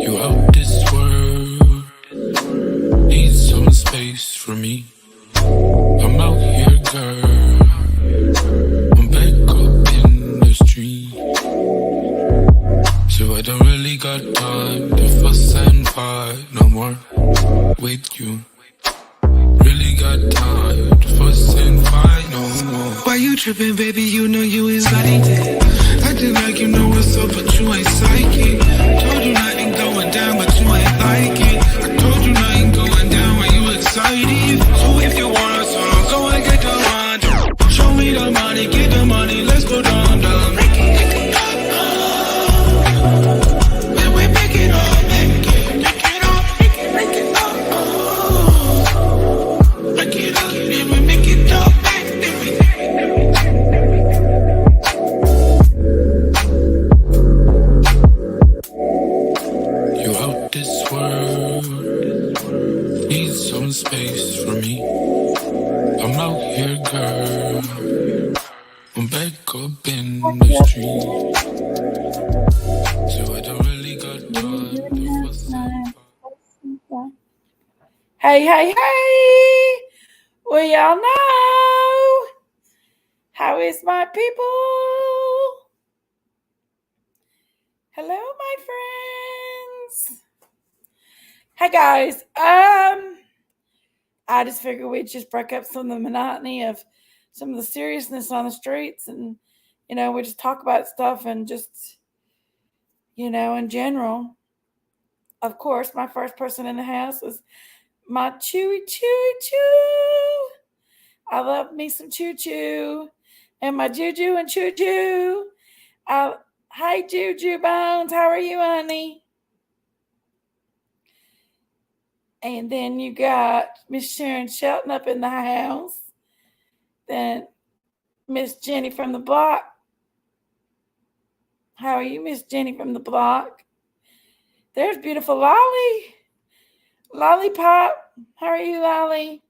You out this world, need some space for me. I'm out here, girl, I'm back up in the street. So I don't really got time to fuss and fight no more with you. Really got time to fuss and fight no more. Why you tripping, baby? You know you ain't like it. Acting like you know what's up, but you ain't psychic. Told you nothing going down, but you ain't like it. I told you nothing going down when you excited. So if you want a song, go and get the one. Show me the money, get the money, let's go down, down. Make it up. When we make it up, make it up, make it up. Make it up, then we make it up, You out this world, need some space for me. I'm out here, girl, I'm back up in the street. So I don't really got time to fuss and fight. Hey, hey, hey! We all know how is my people? Hello, my friends. Hey, guys. I just figured we'd just break up some of the monotony of some of the seriousness on the streets, and we just talk about stuff and just in general. Of course, my first person in the house is my Chewy Chewy Chew. I love me some Choo Choo. And my Juju and Choo Choo. Hi, Juju Bones. How are you, honey? And then you got Miss Sharon Shelton up in the house. Then Miss Jenny from the block. How are you, Miss Jenny from the block? There's beautiful Lolly. Lollipop. How are you, Lolly?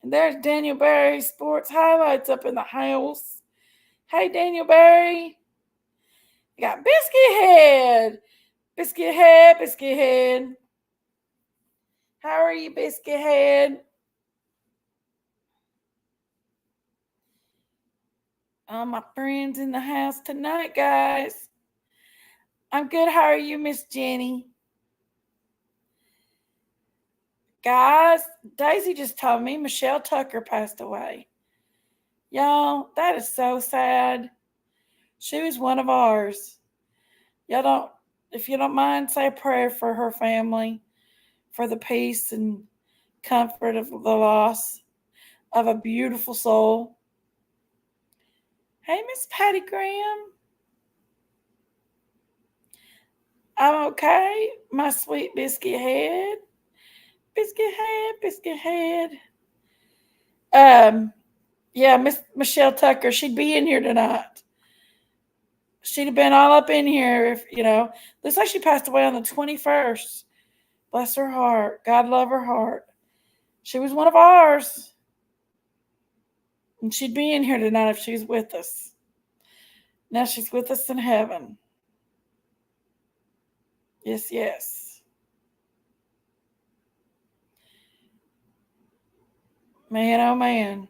And there's Daniel Barry Sports Highlights up in the house. Hey, Daniel Barry. You got Biscuit Head. Biscuit Head, Biscuit Head. How are you, Biscuit Head? All my friends in the house tonight, guys. I'm good. How are you, Miss Jenny? Guys, Daisy just told me Michelle Tucker passed away. Y'all, that is so sad. She was one of ours. If you don't mind, say a prayer for her family, for the peace and comfort of the loss of a beautiful soul. Hey, Miss Patty Graham. I'm okay, my sweet biscuit head. Biscuit head, biscuit head. Yeah, Miss Michelle Tucker, she'd be in here tonight. She'd have been all up in here if, looks like she passed away on the 21st. Bless her heart. God love her heart. She was one of ours. And she'd be in here tonight if she's with us. Now she's with us in heaven. Yes, yes. Man, oh man.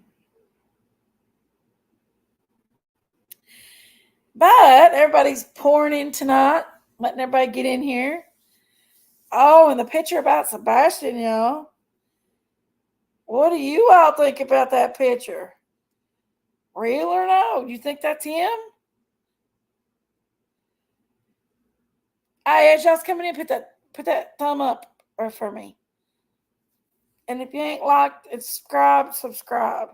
But everybody's pouring in tonight, letting everybody get in here. Oh, and the picture about Sebastian, y'all. What do you all think about that picture? Real or no? You think that's him? Hey, as y'all's coming in, put that thumb up for me. And if you ain't liked and subscribe.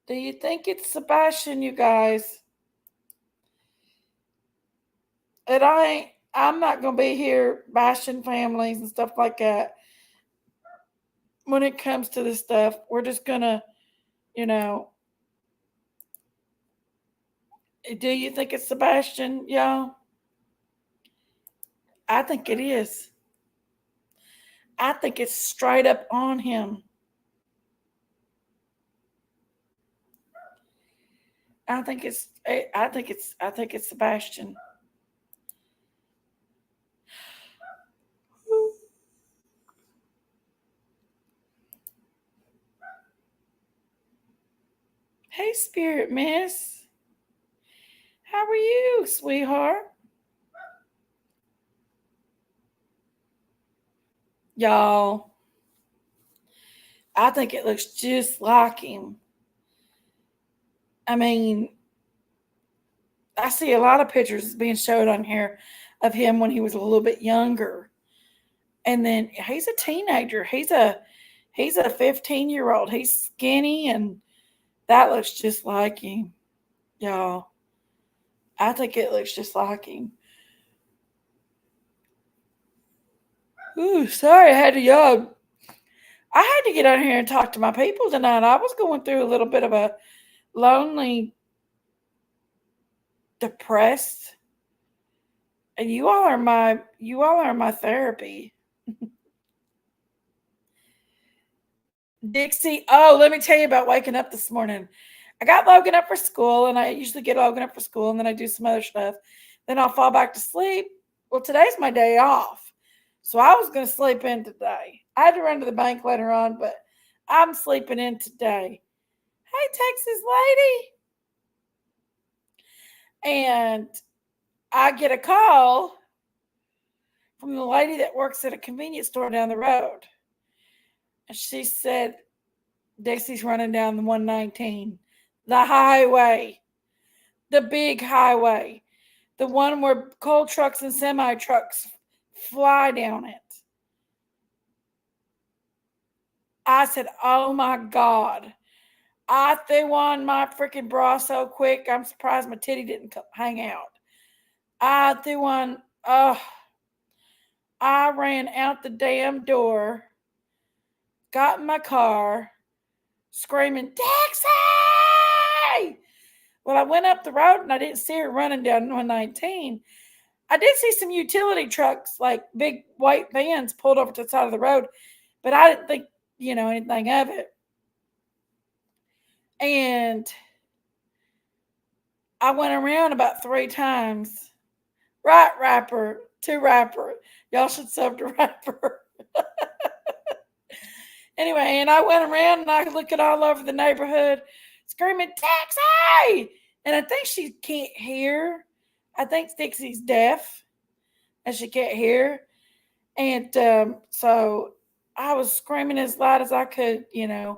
Do you think it's Sebastian, you guys? And I'm not going to be here bashing families and stuff like that. When it comes to this stuff, we're just going to, do you think it's Sebastian, y'all? I think it is. I think it's straight up on him. I think it's Sebastian. Hey, Spirit Miss. How are you, sweetheart? Y'all, I think it looks just like him. I mean, I see a lot of pictures being showed on here of him when he was a little bit younger. And then he's a teenager. He's a 15-year-old. He's skinny and that looks just like him. Y'all, I think it looks just like him. Ooh, sorry, I had to yawn. I had to get on here and talk to my people tonight. I was going through a little bit of a lonely, depressed, and you all are my therapy. Dixie, oh, let me tell you about waking up this morning. I got Logan up for school, and I usually get Logan up for school, and then I do some other stuff. Then I'll fall back to sleep. Well, today's my day off. So I was going to sleep in today. I had to run to the bank later on, but I'm sleeping in today. Hey, Texas lady. And I get a call from the lady that works at a convenience store down the road. And she said, Dixie's running down the 119, the highway, the big highway, the one where coal trucks and semi trucks fly down it. I said, oh my God. I threw on my freaking bra so quick, I'm surprised my titty didn't hang out. I threw on, I ran out the damn door, got in my car, screaming, Dixie! Well, I went up the road and I didn't see her running down 119. I did see some utility trucks, like big white vans, pulled over to the side of the road, but I didn't think, anything of it. And I went around about 3 times. Right rapper, to rapper. Y'all should sub to rapper. Anyway, and I went around and I could look it all over the neighborhood, screaming, Taxi! And I think she can't hear. I think Dixie's deaf and she can't hear. And so I was screaming as loud as I could, and I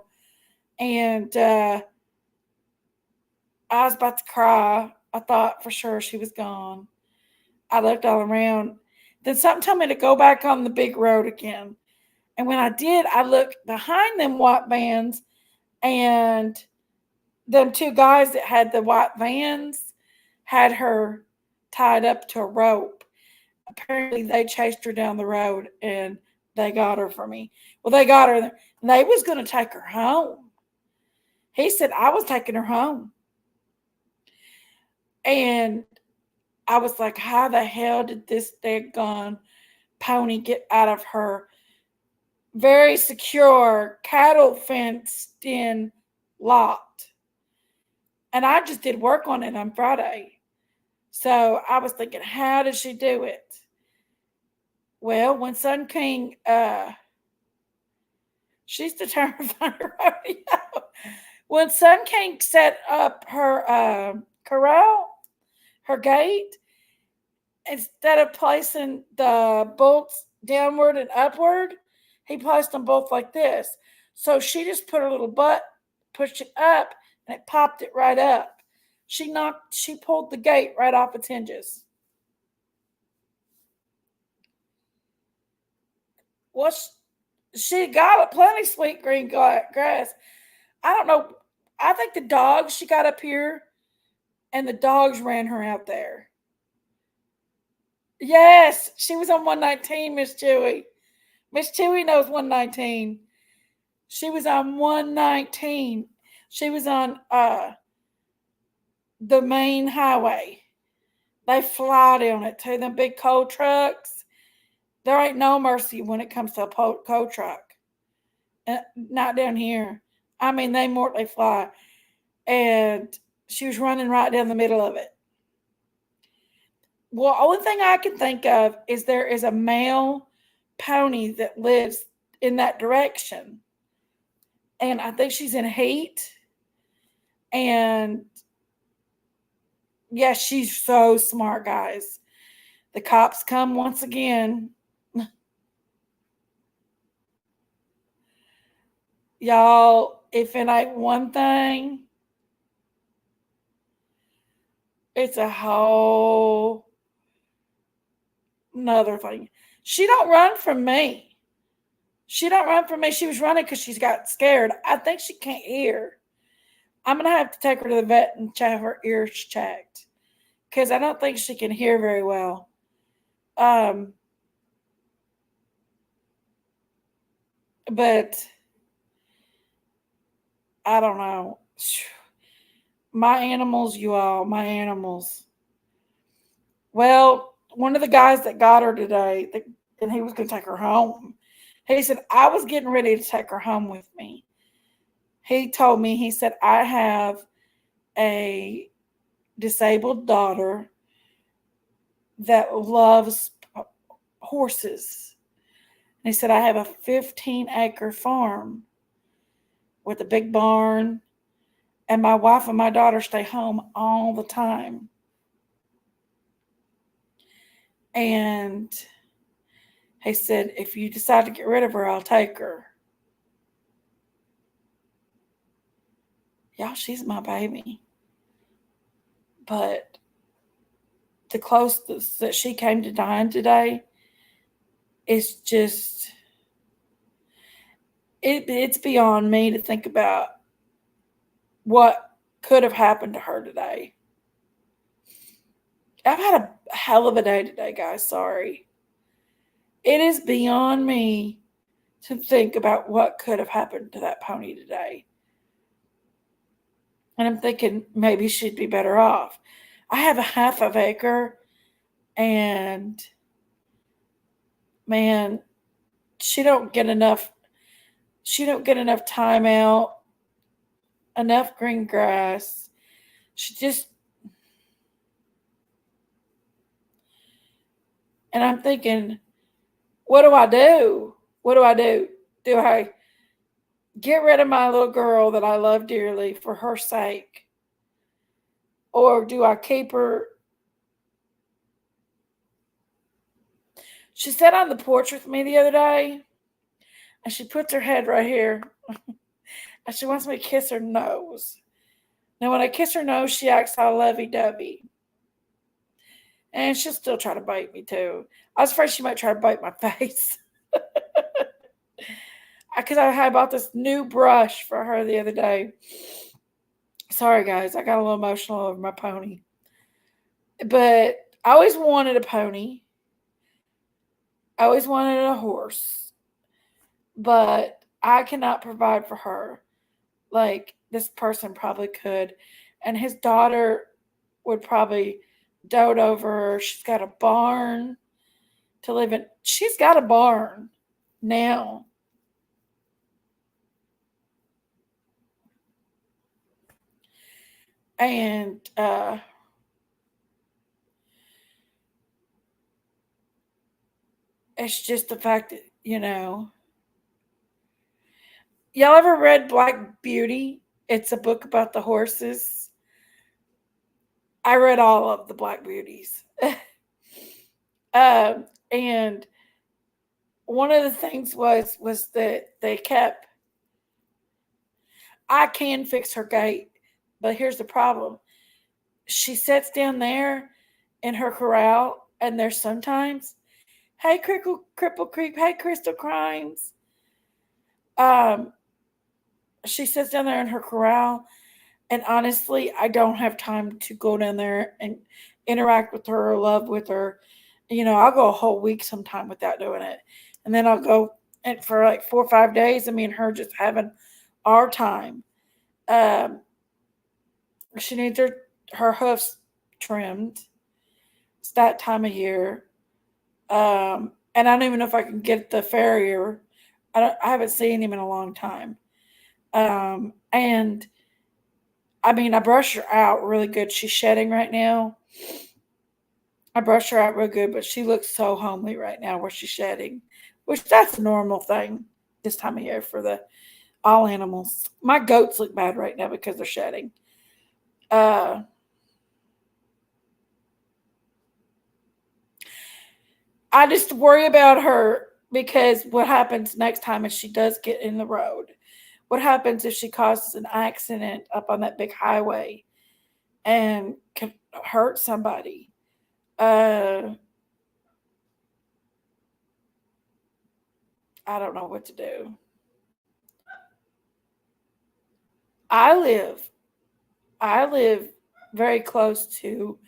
was about to cry. I thought for sure she was gone. I looked all around. Then something told me to go back on the big road again. And when I did, I looked behind them white vans, and them 2 guys that had the white vans had her tied up to a rope. Apparently, they chased her down the road, and they got her for me. Well, they got her, and they was going to take her home. He said I was taking her home. And I was like, how the hell did this daggone pony get out of her very secure cattle fenced in lot? And I just did work on it on Friday. So I was thinking, how did she do it? Well, when Sun King, she's determined to find her rodeo. When Sun King set up her corral, her gate, instead of placing the bolts downward and upward, he placed them both like this. So she just put her little butt, pushed it up, and it popped it right up. She pulled the gate right off its hinges. Well, she got plenty sweet green grass. I don't know. I think the dogs, she got up here, and the dogs ran her out there. Yes, she was on 119, Miss Chewy. Miss Chewy knows 119. She was on 119. She was on the main highway. They fly down it too. Them big coal trucks. There ain't no mercy when it comes to a coal truck. Not down here. I mean, they mortally fly. And She was running right down the middle of it. Well, only thing I can think of is there is a male pony that lives in that direction. And I think she's in heat. And yeah, she's so smart, guys. The cops come once again. Y'all, if it ain't one thing, it's a whole another thing. She don't run from me. She don't run from me. She was running because she's got scared. I think she can't hear. I'm gonna have to take her to the vet and have her ears checked because I don't think she can hear very well. Um, but I don't know. My animals, you all, my animals. Well, one of the guys that got her today, and he was going to take her home. He said, I was getting ready to take her home with me. He told me, he said, I have a disabled daughter that loves horses. And he said, I have a 15-acre farm with a big barn, and my wife and my daughter stay home all the time. And he said, if you decide to get rid of her, I'll take her. Y'all, she's my baby. But the closest that she came to dying today is just, it's beyond me to think about what could have happened to her today. I've had a hell of a day today, guys. Sorry. It is beyond me to think about what could have happened to that pony today. And I'm thinking maybe she'd be better off. I have a half of acre, and man, she don't get enough time out, enough green grass. She just, and I'm thinking, what do I do? What do I do? Do I get rid of my little girl that I love dearly for her sake? Or do I keep her? She sat on the porch with me the other day, and she puts her head right here, and she wants me to kiss her nose. Now, when I kiss her nose, she acts all lovey-dovey. And she'll still try to bite me, too. I was afraid she might try to bite my face. Because I bought this new brush for her the other day. Sorry, guys. I got a little emotional over my pony. But I always wanted a pony. I always wanted a horse. But I cannot provide for her like this person probably could. And his daughter would probably dote over her. She's got a barn to live in. She's got a barn now. And it's just the fact that, y'all ever read Black Beauty? It's a book about the horses. I read all of the Black Beauties. And one of the things was that they kept, I can fix her gait, but here's the problem. She sits down there in her corral, and there's sometimes, hey, Cripple Creep, hey, Crystal Crimes. She sits down there in her corral, and honestly, I don't have time to go down there and interact with her or love with her. I'll go a whole week sometime without doing it. And then I'll go and for like 4 or 5 days, me and her just having our time. She needs her hoofs trimmed. It's that time of year. And I don't even know if I can get the farrier. I haven't seen him in a long time. And I mean, I brush her out really good. She's shedding right now. I brush her out real good, but she looks so homely right now where she's shedding, which that's a normal thing this time of year for the all animals. My goats look bad right now because they're shedding. Uh, I just worry about her because what happens next time if she does get in the road? What happens if she causes an accident up on that big highway and could hurt somebody? Uh, I don't know what to do. I live I live very close to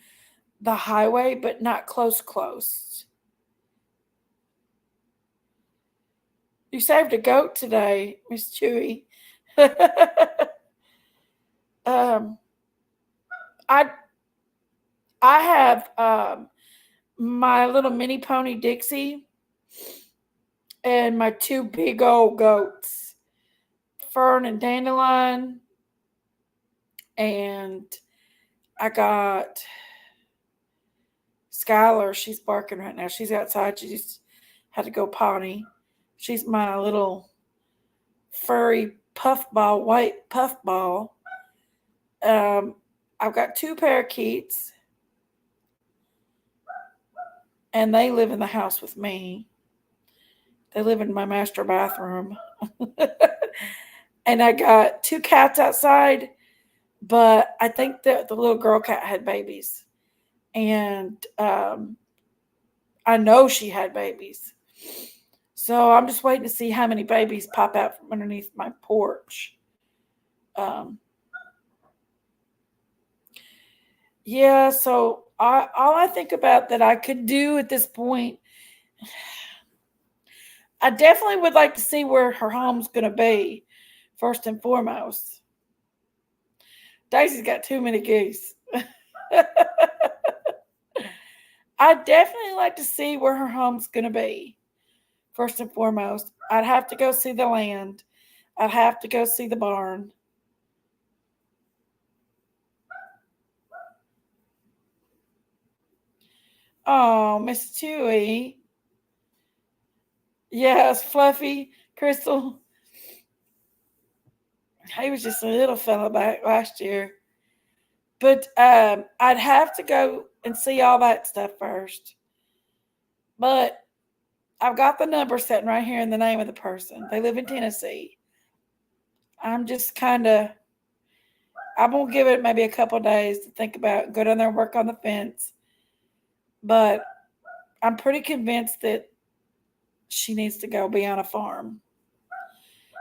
the highway, but not close. You saved a goat today, Miss Chewy. um, I I have my little mini pony Dixie and my two big old goats, Fern and Dandelion, and I got Skylar. She's barking right now. She's outside. She just had to go potty. She's my little furry puffball, white puffball. I've got two parakeets, and they live in the house with me. They live in my master bathroom. And I got two cats outside, but I think that the little girl cat had babies. And I know she had babies. So I'm just waiting to see how many babies pop out from underneath my porch. Yeah, so all I think about that I could do at this point, I definitely would like to see where her home's going to be, first and foremost. Daisy's got too many geese. I'd definitely like to see where her home's going to be, first and foremost. I'd have to go see the land. I'd have to go see the barn. Oh, Miss Chewy. Yes, Fluffy, Crystal. He was just a little fella back last year. But I'd have to go and see all that stuff first. But I've got the number sitting right here in the name of the person. They live in Tennessee. I'm just kind of, I'm going to give it maybe a couple of days to think about, go down there and work on the fence. But I'm pretty convinced that she needs to go be on a farm.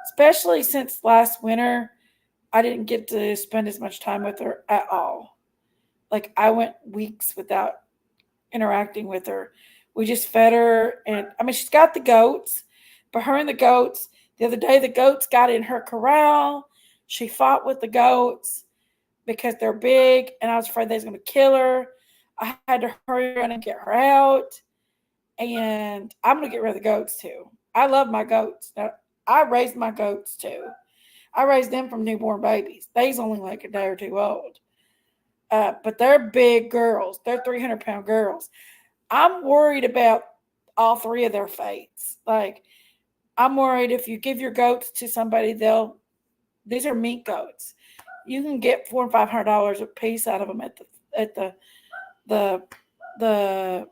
Especially since last winter, I didn't get to spend as much time with her at all. Like, I went weeks without interacting with her. We just fed her, and I mean, she's got the goats, but her and the goats, the other day, the goats got in her corral. She fought with the goats because they're big, and I was afraid they was going to kill her. I had to hurry around and get her out, and I'm going to get rid of the goats too. I love my goats. Now, I raised my goats too. I raised them from newborn babies. They's only like a day or two old. But they're big girls. They're 300-pound girls. I'm worried about all three of their fates. Like, I'm worried if you give your goats to somebody, these are mink goats. You can get $400 and $500 a piece out of them at the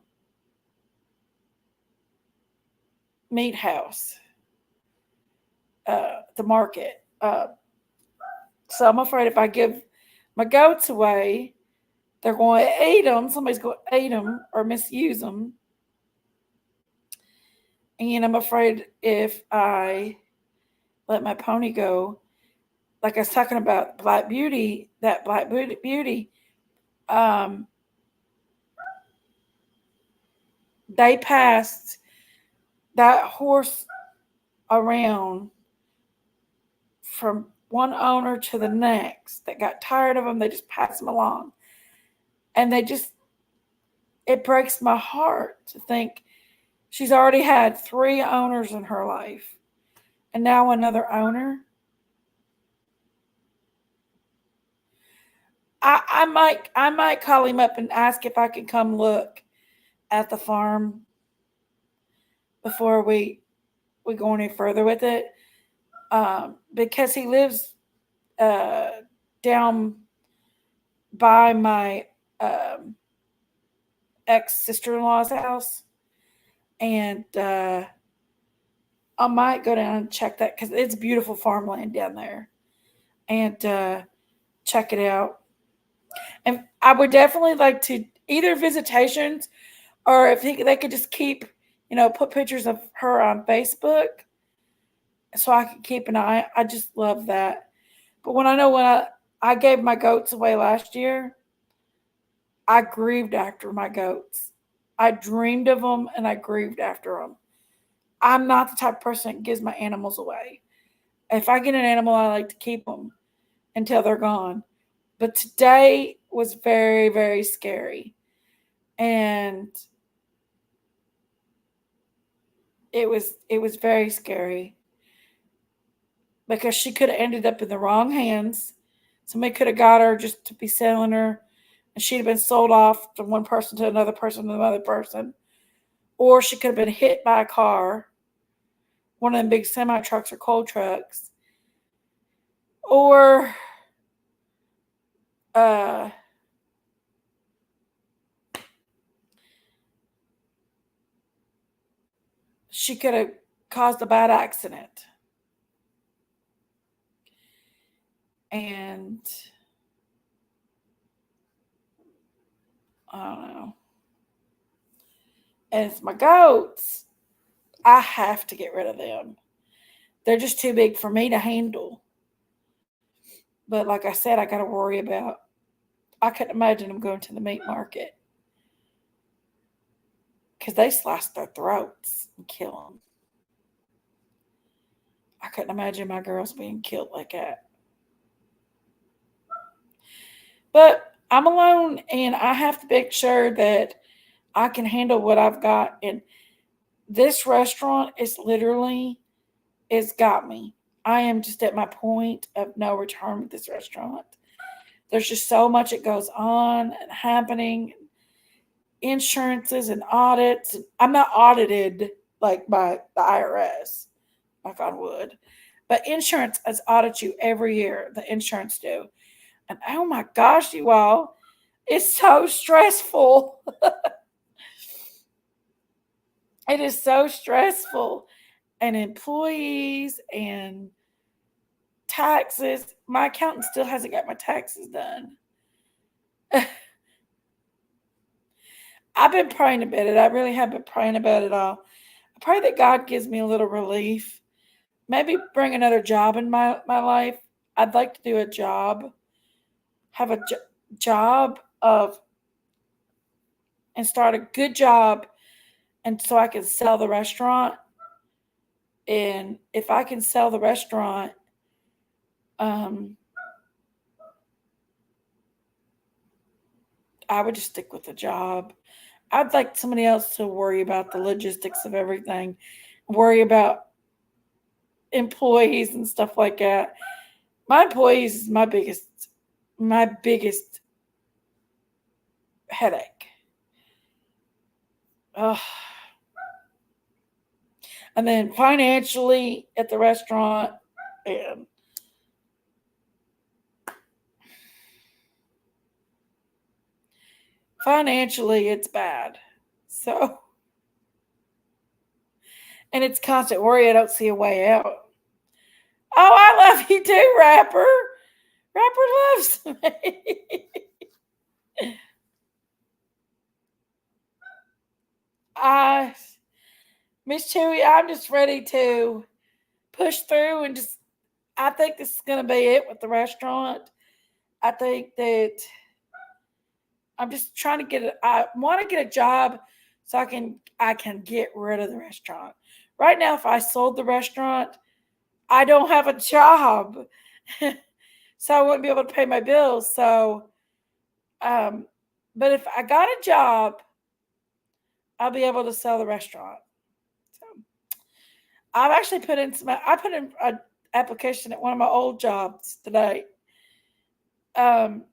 meat house, the market. So I'm afraid if I give my goats away, they're going to eat them. Somebody's going to eat them or misuse them. And I'm afraid if I let my pony go, like I was talking about Black Beauty, that Black Beauty, they passed that horse around from one owner to the next. They got tired of them. They just passed them along. And it breaks my heart to think she's already had 3 owners in her life. And now another owner. I might call him up and ask if I can come look at the farm before we go any further with it. Because he lives uh, down by my um, ex sister in law's house, and I might go down and check that because it's beautiful farmland down there, and check it out. And I would definitely like to either visitations or if they could just keep, put pictures of her on Facebook so I can keep an eye. I just love that. But when I gave my goats away last year, I grieved after my goats. I dreamed of them and I grieved after them. I'm not the type of person that gives my animals away. If I get an animal, I like to keep them until they're gone. But today was very, very scary. And it was very scary because she could have ended up in the wrong hands. Somebody could have got her just to be selling her, and she'd have been sold off from one person to another person to another person. Or she could have been hit by a car, one of them big semi trucks or coal trucks. Or uh, she could have caused a bad accident. And I don't know. And it's my goats. I have to get rid of them. They're just too big for me to handle. But like I said, I got to worry about. I couldn't imagine them going to the meat market because they slice their throats and kill them. I couldn't imagine my girls being killed like that. But I'm alone and I have to make sure that I can handle what I've got. And this restaurant is literally, it's got me. I am just at my point of no return with this restaurant. There's just so much that goes on and happening, insurances and audits. I'm not audited like by the IRS, like on wood, but insurance has audit you every year. The insurance do, and oh my gosh, you all, it's so stressful. It is so stressful, and employees and taxes. My accountant still hasn't got my taxes done. I've been praying about it. I really have been praying about it all. I pray that God gives me a little relief. Maybe bring another job in my life. I'd like to do a job, have a job of, and start a good job, and so I can sell the restaurant. And if I can sell the restaurant, um, I would just stick with the job. I'd like somebody else to worry about the logistics of everything, worry about employees and stuff like that. My employees is my biggest headache. Ugh. And then financially at the restaurant, and financially it's bad. So, and it's constant worry. I don't see a way out. Oh, I love you too, Rapper. Rapper loves me. I, Miss Chewy, I'm just ready to push through and just. I think this is going to be it with the restaurant. I think that I'm just trying to get it. I want to get a job so I can get rid of the restaurant. Right now, if I sold the restaurant, I don't have a job, so I wouldn't be able to pay my bills. So, um, but if I got a job, I'll be able to sell the restaurant. So I've actually put in some. I put in an application at one of my old jobs today. Um,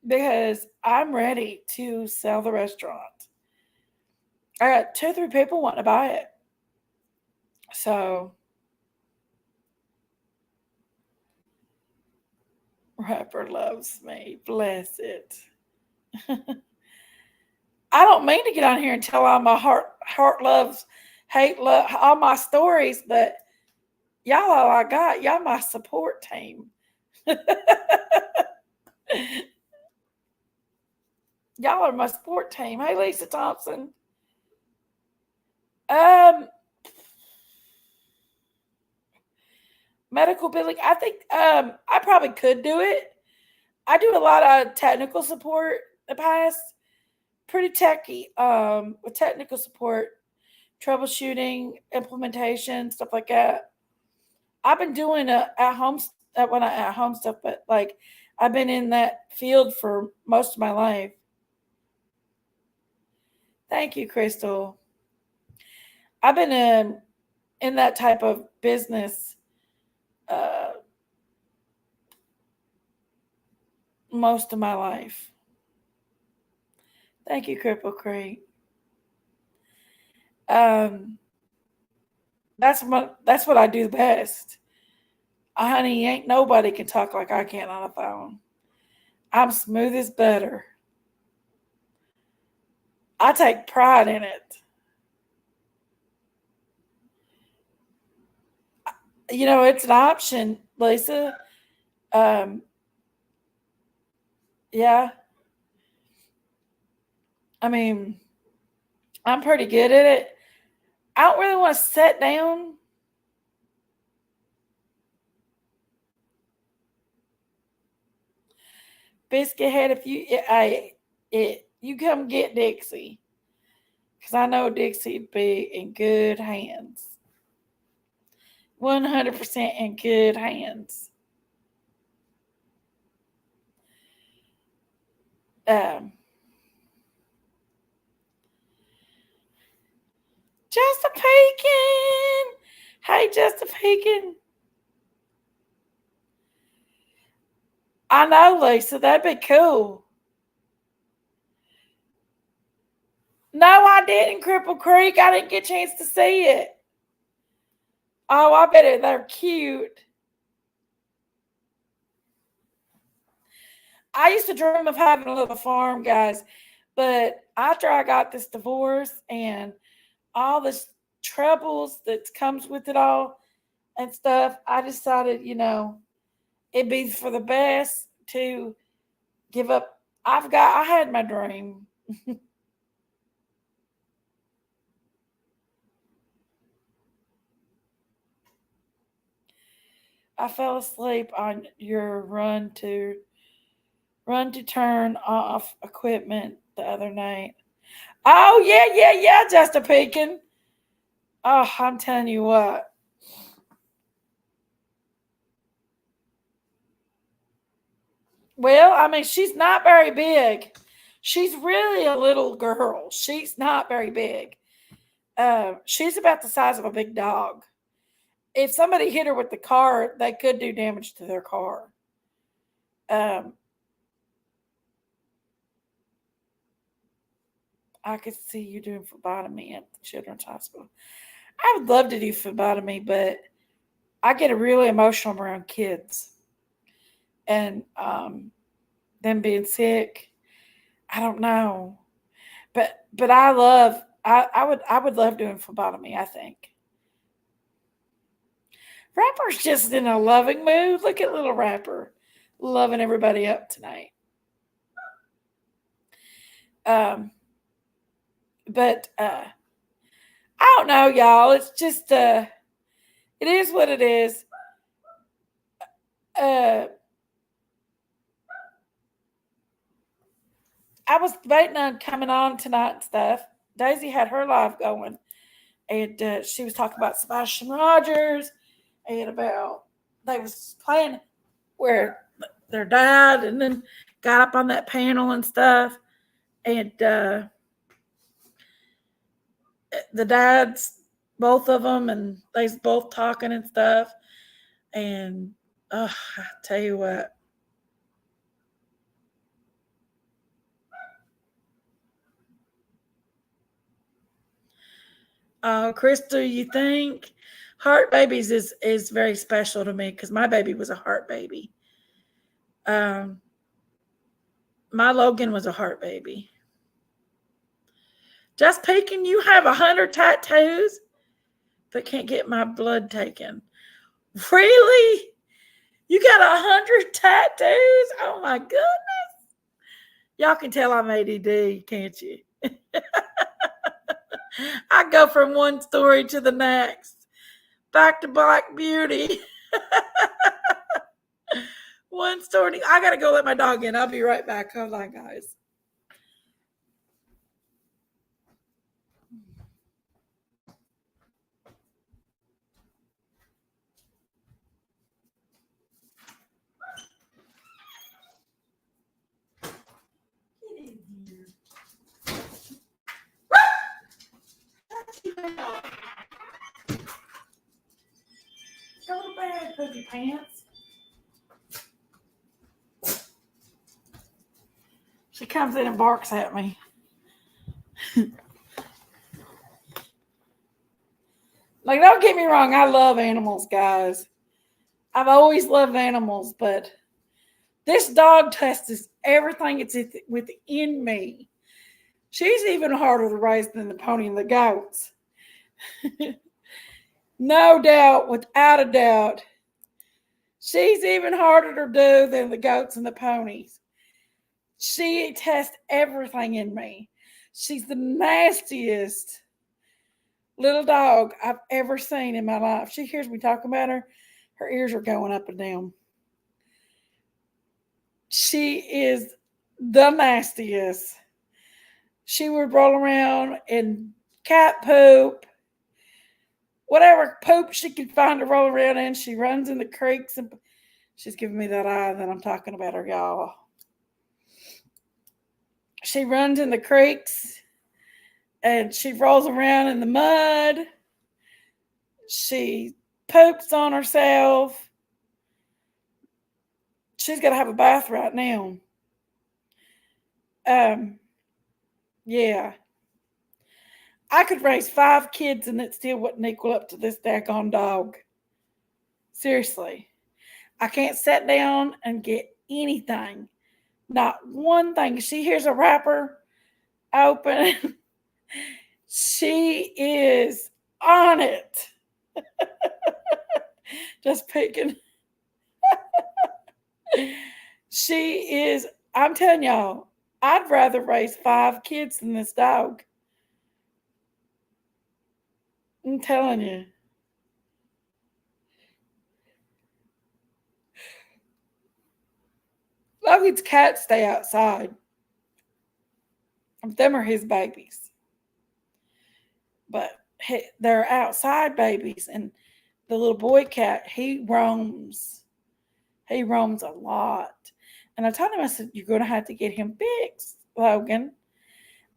because I'm ready to sell the restaurant. I got 2 or 3 people wanting to buy it. So, rapper loves me. Bless it. I don't mean to get on here and tell all my heart loves, hate love, all my stories, but y'all all I got. Y'all my support team. Y'all are my support team. Hey, Lisa Thompson. Um, medical billing. I think I probably could do it. I do a lot of technical support in the past. Pretty techy with technical support, troubleshooting, implementation, stuff like that. I've been doing at home well, not at home stuff, but like I've been in that field for most of my life. Thank you, Crystal. I've been in that type of business uh, most of my life. Thank you, Cripple Creek. Um, that's what I do best. Honey, ain't nobody can talk like I can on a phone. I'm smooth as butter. I take pride in it. It's an option, Lisa. Um, yeah. I mean, I'm pretty good at it. I don't really want to sit down. Biscuit head, if you come get Dixie, because I know Dixie be in good hands. 100% in good hands. Um, just a peeking. Hey, just a peeking. I know, Lisa. That'd be cool. No, I didn't, Cripple Creek. I didn't get a chance to see it. Oh, I bet they're cute. I used to dream of having a little farm, guys. But after I got this divorce and all the troubles that comes with it all and stuff, I decided, it'd be for the best to give up. I had my dream. I fell asleep on your run to turn off equipment the other night. Oh yeah, just a peeking. Oh, I'm telling you what. Well, I mean, she's not very big. She's really a little girl. She's not very big. She's about the size of a big dog. If somebody hit her with the car, they could do damage to their car. Um, I could see you doing phlebotomy at the Children's Hospital. I would love to do phlebotomy, but I get really emotional around kids and them being sick. I don't know, but I would love doing phlebotomy. I think Rapper's just in a loving mood. Look at little Rapper, loving everybody up tonight. Um, but I don't know, y'all. It's just it is what it is. Uh, I was debating on coming on tonight and stuff. Daisy had her live going, and she was talking about Sebastian Rogers and about they was playing where their dad and then got up on that panel and stuff, and the dads, both of them, and they was both talking and stuff, and I tell you what, Crystal, you think heart babies is very special to me because my baby was a heart baby. Um, my Logan was a heart baby. Just peeking, you have 100 tattoos, but can't get my blood taken. Really? You got 100 tattoos? Oh my goodness! Y'all can tell I'm ADD, can't you? I go from one story to the next. Back to Black Beauty. One story. I gotta go let my dog in. I'll be right back. Hold on, guys. Get in here. Go to bed, poopy pants. She comes in and barks at me. Like, don't get me wrong, I love animals, guys. I've always loved animals, but this dog tests everything it's within me. She's even harder to raise than the pony and the goats. No doubt, without a doubt. She's even harder to do than the goats and the ponies. She tests everything in me. She's the nastiest little dog I've ever seen in my life. She hears me talking about her. Her ears are going up and down. She is the nastiest. She would roll around in cat poop, whatever poop she could find to roll around in. She runs in the creeks, and she's giving me that eye that I'm talking about her, y'all. She runs in the creeks and she rolls around in the mud. She poops on herself. She's got to have a bath right now. Yeah. I could raise 5 kids and it still wouldn't equal up to this daggone dog. Seriously. I can't sit down and get anything. Not one thing. She hears a wrapper open. She is on it. Just picking. She is, I'm telling y'all, I'd rather raise 5 kids than this dog. I'm telling you. Logan's cats stay outside. Them are his babies. But they're outside babies. And the little boy cat, he roams. He roams a lot. And I told him, I said, you're going to have to get him fixed, Logan.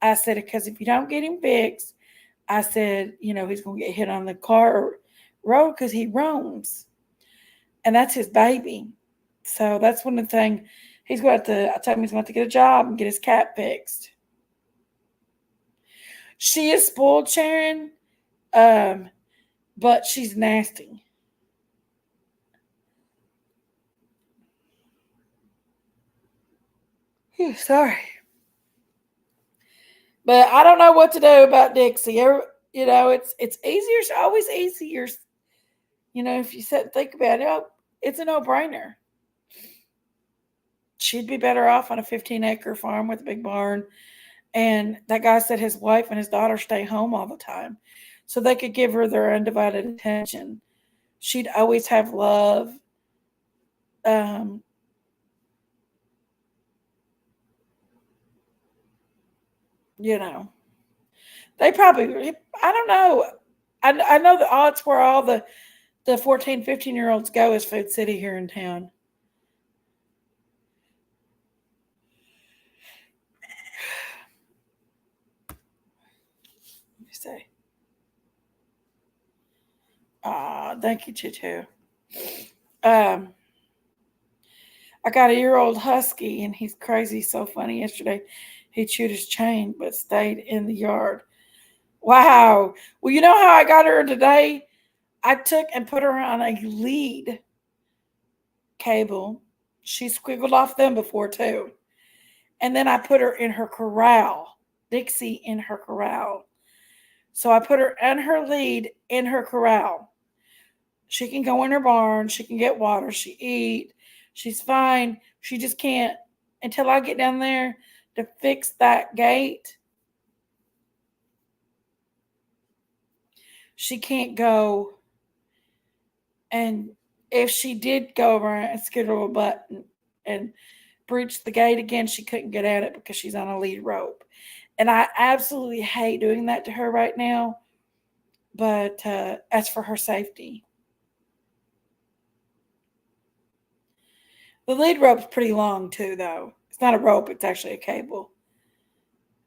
I said, because if you don't get him fixed, I said, he's going to get hit on the car road because he roams. And that's his baby. So that's one of the things he's going to have to, I told him he's going to have to get a job and get his cat fixed. She is spoiled, Sharon, but she's nasty. Whew, sorry. But I don't know what to do about Dixie. It's easier, always easier. If you sit and think about it, it's a no-brainer. She'd be better off on a 15-acre farm with a big barn. And that guy said his wife and his daughter stay home all the time. So they could give her their undivided attention. She'd always have love. They probably, I don't know. I know the odds where all the 14, 15-year-olds go is Food City here in town. Let me see. Thank you, Chit. I got a year-old husky, and he's crazy. So funny. Yesterday, he chewed his chain, but stayed in the yard. Wow. Well, you know how I got her today? I took and put her on a lead cable. She squiggled off them before too. And then I put her in her corral, Dixie in her corral. So I put her on her lead in her corral. She can go in her barn. She can get water. She eat. She's fine. She just can't until I get down there to fix that gate. She can't go. And if she did go over and skittle a button and breach the gate again, she couldn't get at it because she's on a lead rope. And I absolutely hate doing that to her right now. But as for her safety, the lead rope's pretty long too, though. It's not a rope; it's actually a cable.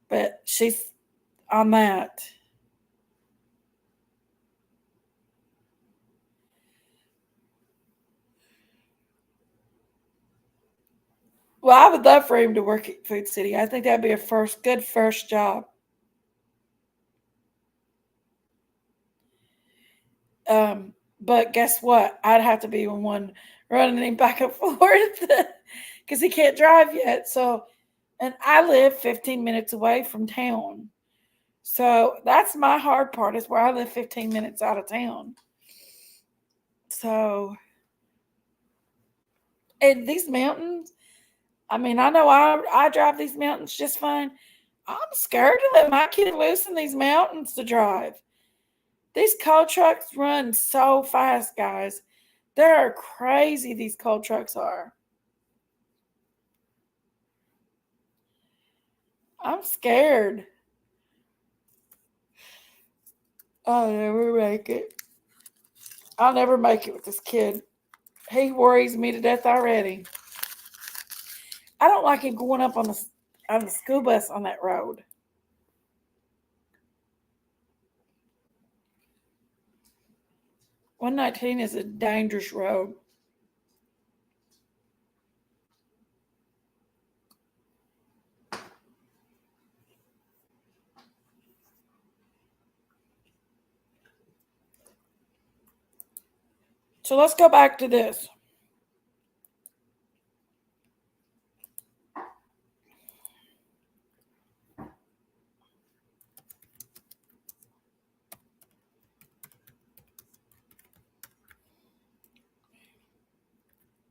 But she's on that. Well, I would love for him to work at Food City. I think that'd be a good first job. But guess what? I'd have to be the one running him back and forth because he can't drive yet. So, and I live 15 minutes away from town. So that's my hard part is where I live 15 minutes out of town. So, and these mountains, I mean, I know I drive these mountains just fine. I'm scared to let my kid loose in these mountains to drive. These coal trucks run so fast, guys. They're crazy, these coal trucks are. I'm scared. I'll never make it. I'll never make it with this kid. He worries me to death already. I don't like him going up on the school bus on that road. 119 is a dangerous road. So let's go back to this.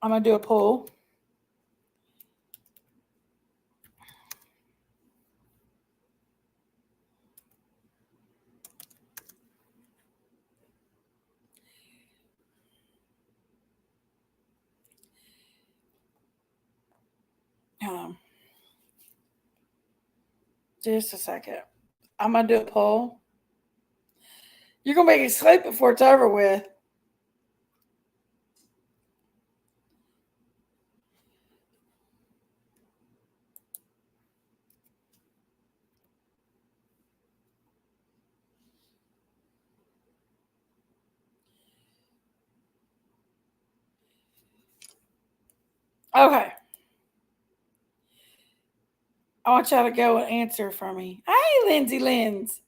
I'm going to do a poll. Just a second. I'm going to do a poll. You're going to make me sleep before it's over with. Okay. I want y'all to go and answer for me. Hey, Lindsay Lenz.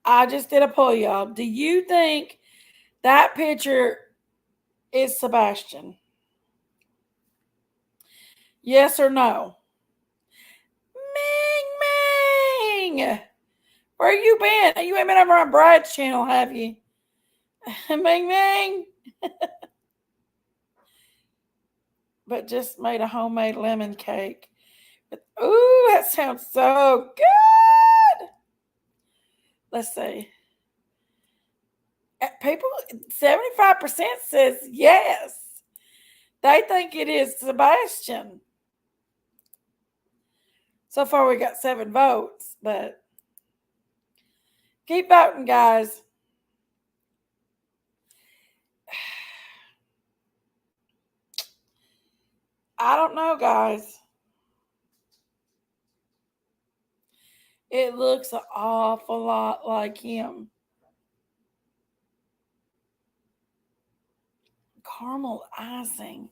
I just did a poll, y'all. Do you think that picture is Sebastian? Yes or no? Ming Ming! Where you been? You ain't been over on Brad's channel, have you? Ming Ming! But just made a homemade lemon cake. Ooh, that sounds so good. Let's see. People, 75% says yes. They think it is Sebastian. So far, we got 7 votes, but keep voting, guys. I don't know, guys. It looks an awful lot like him. Caramel icing.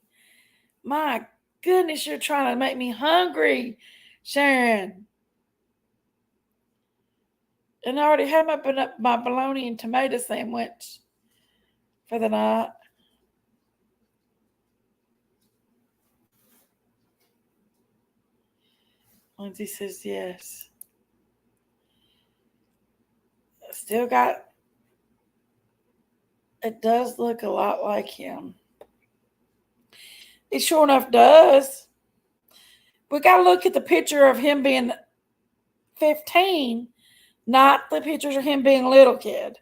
My goodness, you're trying to make me hungry. Sharon. And I already had my bologna and tomato sandwich for the night. Lindsay says yes. Still got, it does look a lot like him. It sure enough does. We got to look at the picture of him being 15, not the pictures of him being a little kid.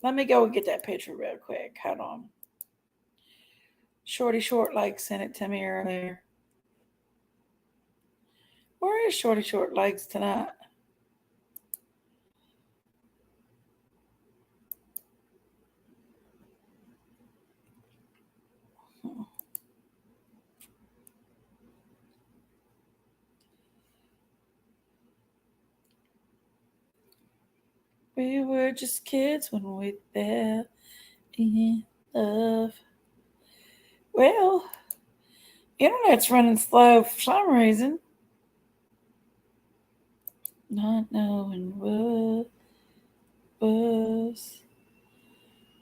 Let me go and get that picture real quick. Hold on. Shorty Short Legs sent it to me earlier. Where is Shorty Short Legs tonight? We were just kids when we fell in love. Well, internet's running slow for some reason. Not knowing what was.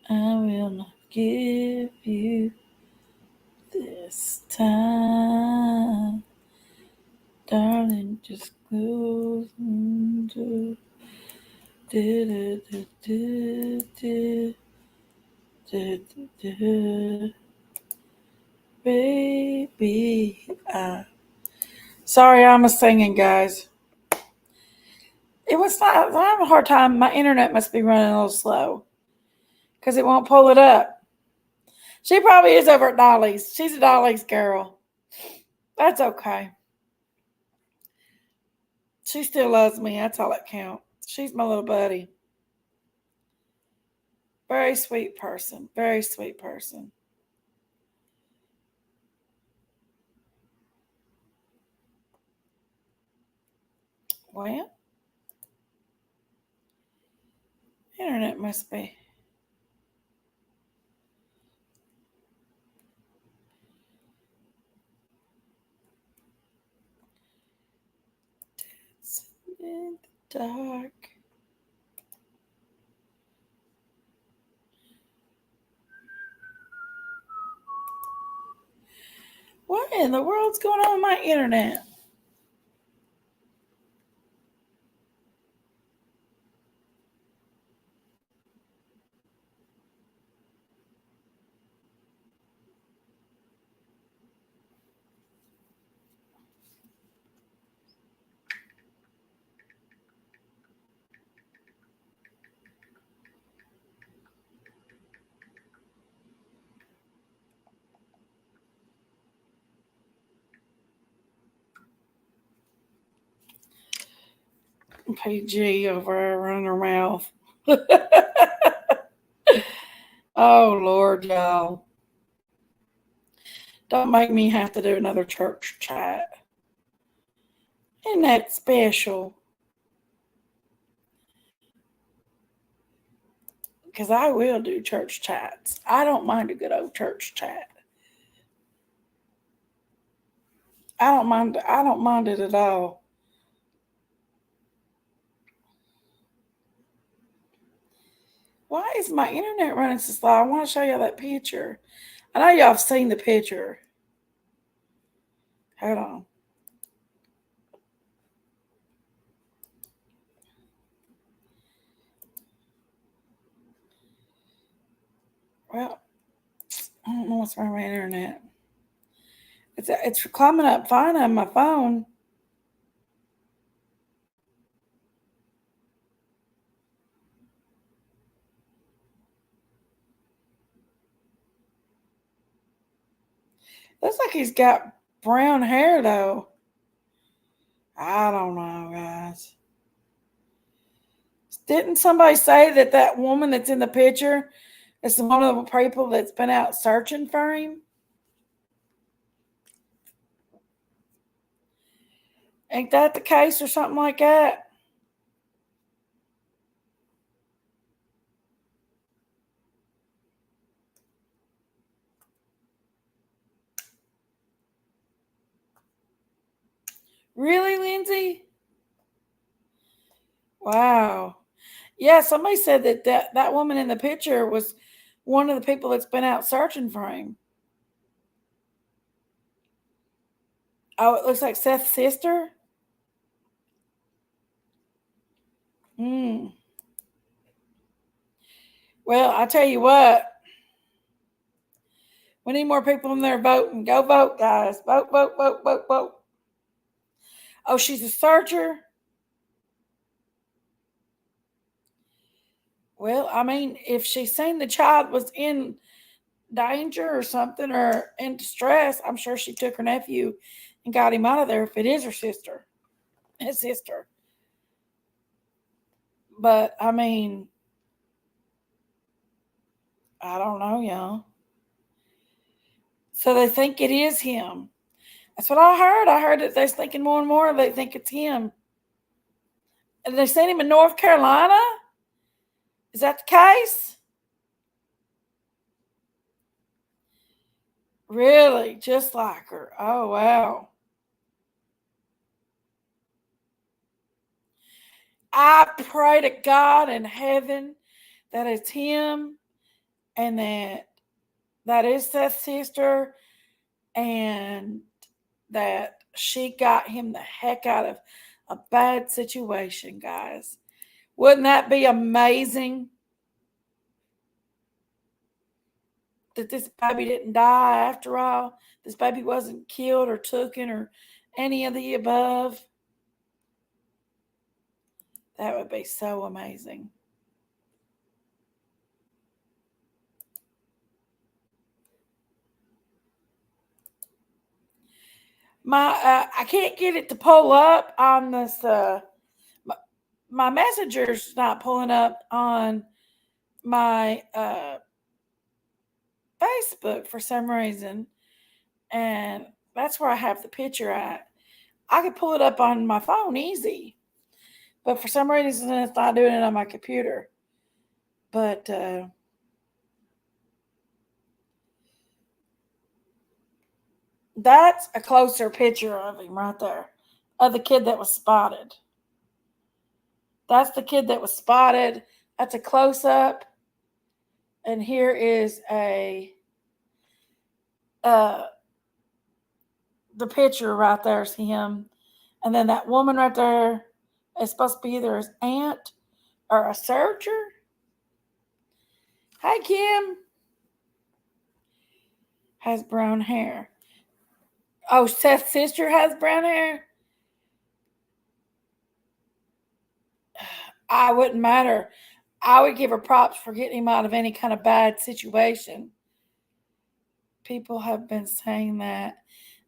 I will not give you this time. Darling, just close into baby. Sorry, I'm a singing, guys. It was not. I have a hard time. My internet must be running a little slow because it won't pull it up. She probably is over at Dolly's. She's a Dolly's girl. That's okay. She still loves me. That's all that counts. She's my little buddy. Very sweet person. Very sweet person. Well, internet must be. It's in the dark. What in the world's going on with my internet? PG over there running her mouth. Oh, Lord, y'all. Don't make me have to do another church chat. Isn't that special? Because I will do church chats. I don't mind a good old church chat. I don't mind it at all. Why is my internet running so slow? I want to show you that picture. I know y'all have seen the picture. Hold on. Well, I don't know what's wrong with my internet. It's climbing up fine on my phone. Looks like he's got brown hair though. I don't know, guys. Didn't somebody say that woman that's in the picture is one of the people that's been out searching for him? Ain't that the case or something like that? Really, Lindsay? Wow. Yeah, somebody said that woman in the picture was one of the people that's been out searching for him. Oh, it looks like Seth's sister. Hmm. Well, I tell you what, we need more people in there voting. Go vote, guys. Vote, vote, vote, vote, vote. Oh, she's a searcher. Well, I mean, if she's seen the child was in danger or something or in distress, I'm sure she took her nephew and got him out of there if it is her sister, his sister. But I mean, I don't know, y'all. So they think it is him. That's what I heard. I heard that they're thinking more and more they think it's him. And they seen him in North Carolina? Is that the case? Really? Just like her. Oh, wow. I pray to God in heaven that it's him and that is Seth's sister and that she got him the heck out of a bad situation, guys. Wouldn't that be amazing? That this baby didn't die after all. This baby wasn't killed or taken or any of the above. That would be so amazing. I can't get it to pull up on this. My, my messenger's not pulling up on my Facebook for some reason, and that's where I have the picture at. I could pull it up on my phone easy, but for some reason it's not doing it on my computer. But that's a closer picture of him right there, of the kid that was spotted. That's the kid that was spotted. That's a close up, and here is a uh, the picture right there is him, and then that woman right there is supposed to be either his aunt or a searcher. Hi, Kim. Has brown hair. Oh, Seth's sister has brown hair. I wouldn't matter. I would give her props for getting him out of any kind of bad situation. People have been saying that,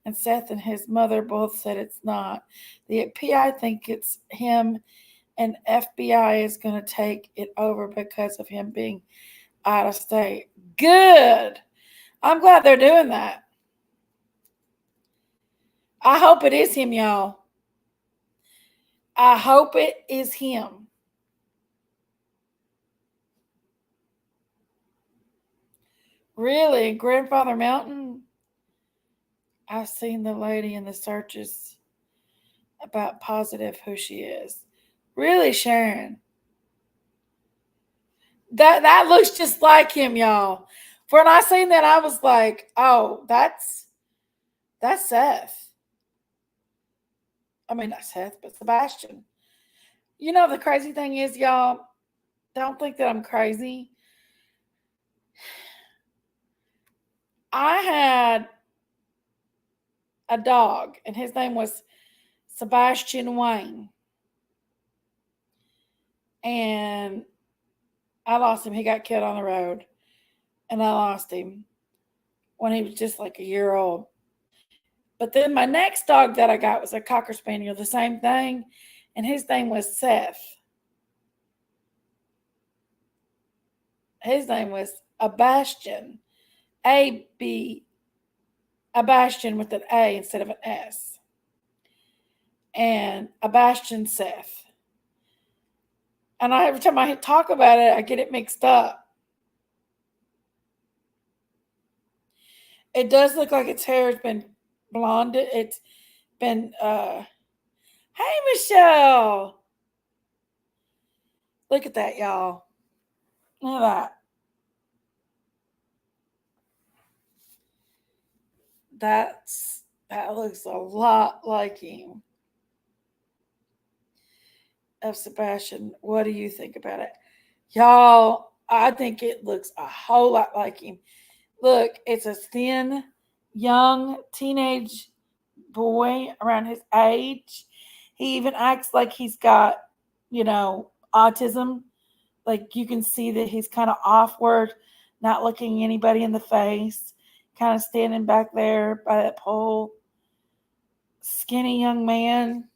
and Seth and his mother both said it's not. The PI think it's him, and FBI is going to take it over because of him being out of state. Good. I'm glad they're doing that. I hope it is him, y'all. I hope it is him. Really? Grandfather Mountain? I've seen the lady in the searches about positive who she is. Really, Sharon? That looks just like him, y'all. When I seen that, I was like, oh, that's Seth. I mean, not Seth, but Sebastian. You know, the crazy thing is, y'all, don't think that I'm crazy. I had a dog, and his name was Sebastian Wayne. And I lost him. He got killed on the road. And I lost him when he was just like a year old. But then my next dog that I got was a Cocker Spaniel, the same thing. And his name was Seth. His name was Sebastian. A Sebastian with an A instead of an S. And Sebastian Seth. And every time I talk about it, I get it mixed up. It does look like its hair has been blonded. It's been Hey, Michelle. Look at that, y'all. Look at that. That looks a lot like him. Of Sebastian. What do you think about it? Y'all, I think it looks a whole lot like him. Look, it's a thin, young teenage boy around his age. He even acts like he's got, autism. Like you can see that he's kind of awkward, not looking anybody in the face, kind of standing back there by that pole. Skinny young man.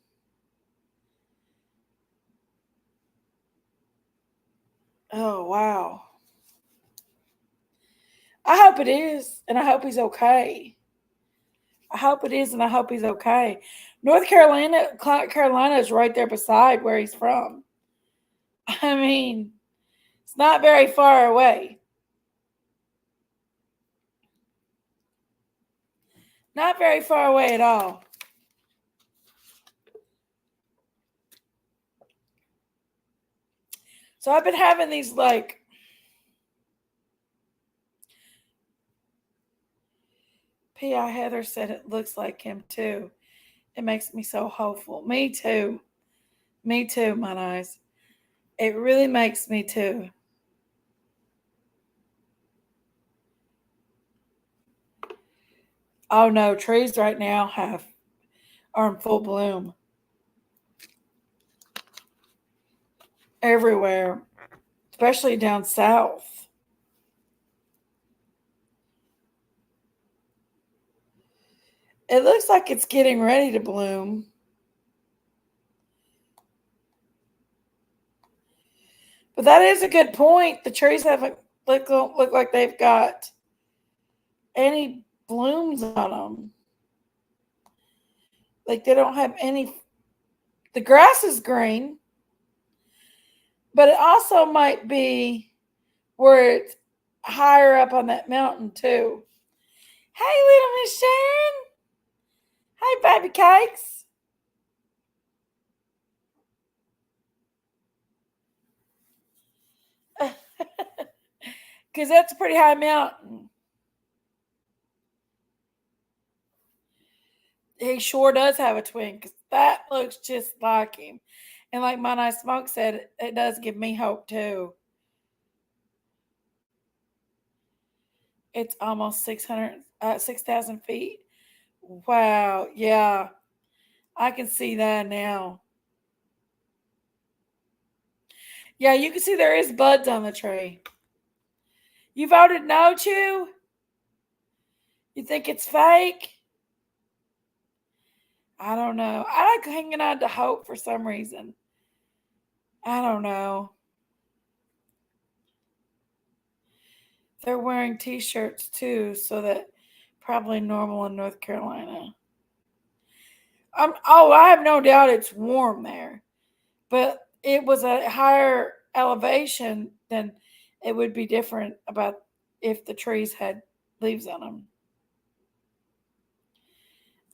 Oh, wow. I hope it is, and I hope he's okay. I hope it is, and I hope he's okay. Carolina is right there beside where he's from. I mean, it's not very far away. Not very far away at all. So I've been having these like P.I. Heather said it looks like him too. It makes me so hopeful. Me too. Me too, my eyes. It really makes me too. Oh no, trees right now are in full bloom everywhere, especially down south. It looks like it's getting ready to bloom. But that is a good point. The trees haven't look like they've got any blooms on them. Like they don't have any. The grass is green, but it also might be where it's higher up on that mountain too. Hey, little Miss Sharon. Hey, baby cakes. Because that's a pretty high mountain. He sure does have a twin because that looks just like him. And like My Nice Smoke said, it does give me hope too. It's almost 6,000 feet. Wow. Yeah. I can see that now. Yeah, you can see there is buds on the tree. You voted no, Chew? You think it's fake? I don't know. I like hanging on to hope for some reason. I don't know. They're wearing t-shirts too, so that probably normal in North Carolina. I have no doubt it's warm there, but it was a higher elevation, then it would be different about if the trees had leaves on them.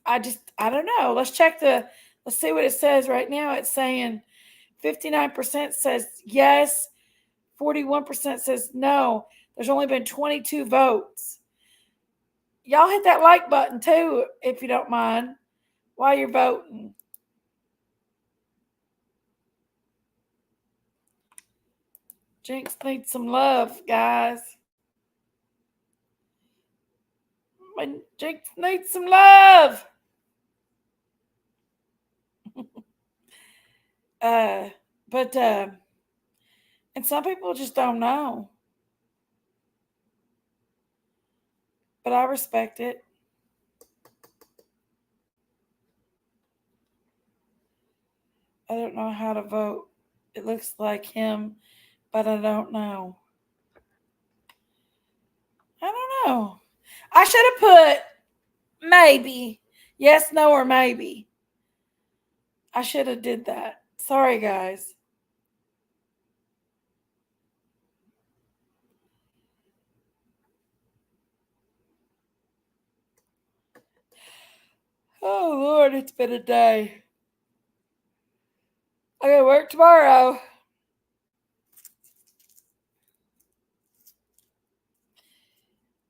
I don't know. Let's see what it says right now. It's saying 59% says yes, 41% says no. There's only been 22 votes. Y'all hit that like button too, if you don't mind, while you're voting. Jinx needs some love, guys. Jinx needs some love. uh, but and some people just don't know. But I respect it. I don't know how to vote. It looks like him, but I don't know. I don't know. I should have put maybe. Yes, no, or maybe. I should have did that. Sorry, guys. Oh Lord, it's been a day. I gotta work tomorrow.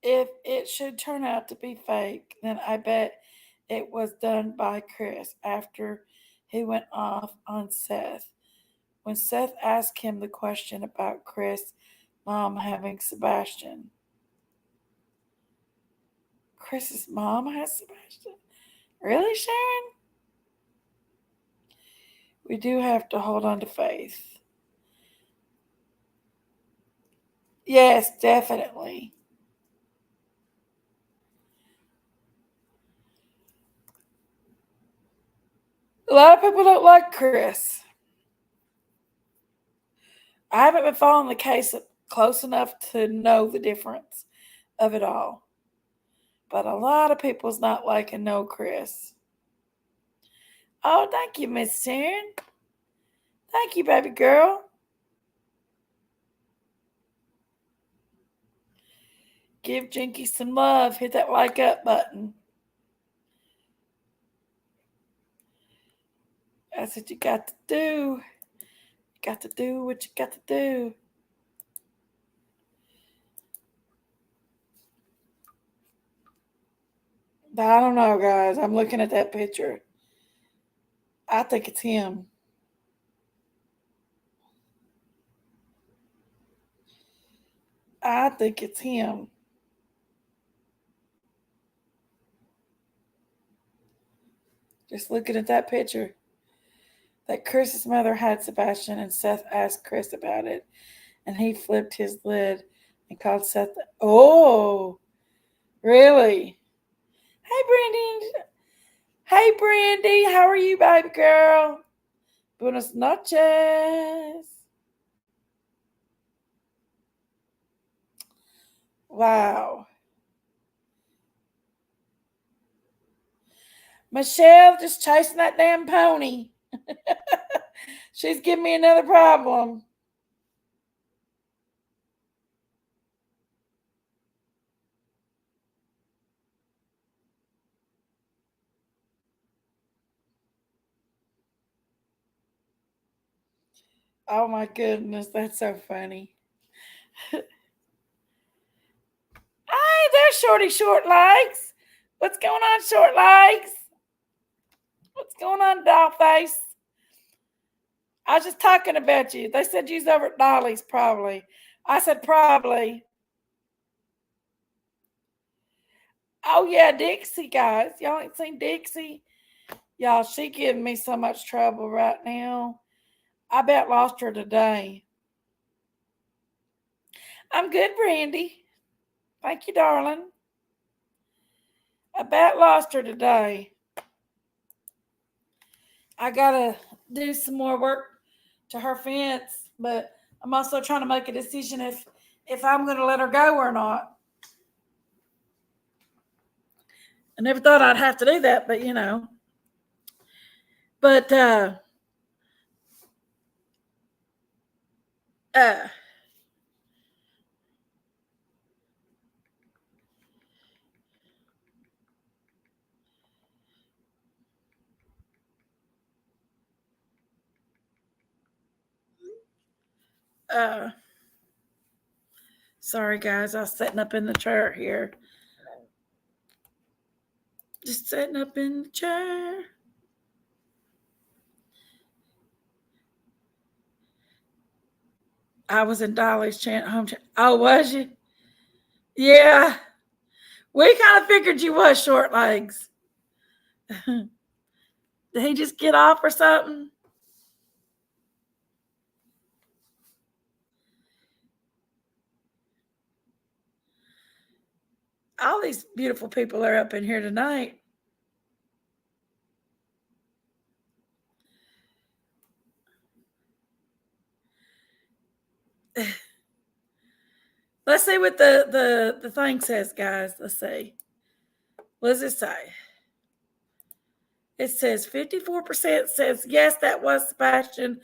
If it should turn out to be fake, then I bet it was done by Chris after he went off on Seth. When Seth asked him the question about Chris' mom having Sebastian. Chris's mom has Sebastian? Really, Sharon? We do have to hold on to faith. Yes, definitely. A lot of people don't like Chris. I haven't been following the case close enough to know the difference of it all. But a lot of people's not liking no Chris. Oh, thank you, Miss Sharon. Thank you, baby girl. Give Jenkies some love. Hit that like up button. That's what you got to do. You got to do what you got to do. But I don't know, guys. I'm looking at that picture. I think it's him. I think it's him. Just looking at that picture. That Chris's mother had Sebastian, and Seth asked Chris about it, and he flipped his lid and called Seth. Oh, really? Hey, Brandy. Hey, Brandy. How are you, baby girl? Buenas noches. Wow. Michelle just chasing that damn pony. She's giving me another problem. Oh my goodness, that's so funny. Hey, there's Shorty Short Legs. What's going on, Short Legs? What's going on, Dollface? I was just talking about you. They said you's over at Dolly's, probably. I said probably. Oh yeah, Dixie, guys. Y'all ain't seen Dixie? Y'all, she giving me so much trouble right now. I about lost her today. I'm good, Brandy. Thank you, darling. I about lost her today. I gotta do some more work to her fence, but I'm also trying to make a decision if I'm gonna let her go or not. I never thought I'd have to do that, but you know. But uh uh sorry guys, I was sitting up in the chair here. Just sitting up in the chair. I was in Dolly's home channel. Oh, was you? Yeah. We kind of figured you was Short Legs. Did he just get off or something? All these beautiful people are up in here tonight. Let's see what the thing says, guys. Let's see. What does it say? It says 54% says yes, that was Sebastian,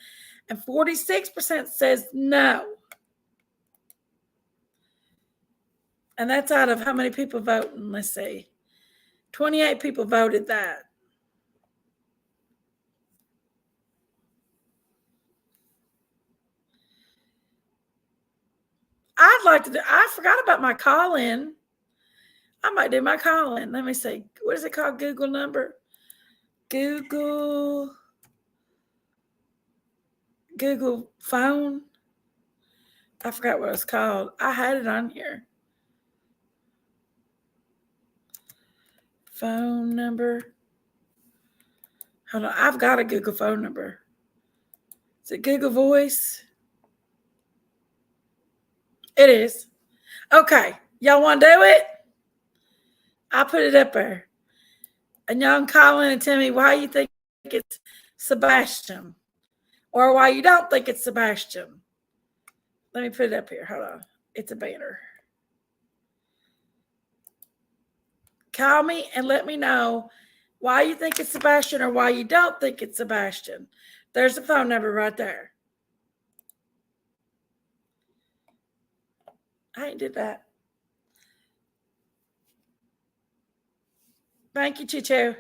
and 46% says no. And that's out of how many people voting? Let's see. 28 people voted that. I'd like to do, I forgot about my call-in. I might do my call-in. Let me see. What is it called? Google number? Google phone. I forgot what it's called. I had it on here. Phone number. Hold on. I've got a Google phone number. Is it Google Voice? It is. Okay. Y'all want to do it? I'll put it up there. And y'all can call in and tell me why you think it's Sebastian or why you don't think it's Sebastian. Let me put it up here. Hold on. It's a banner. Call me and let me know why you think it's Sebastian or why you don't think it's Sebastian. There's the phone number right there. I ain't did that. Thank you, Chicho.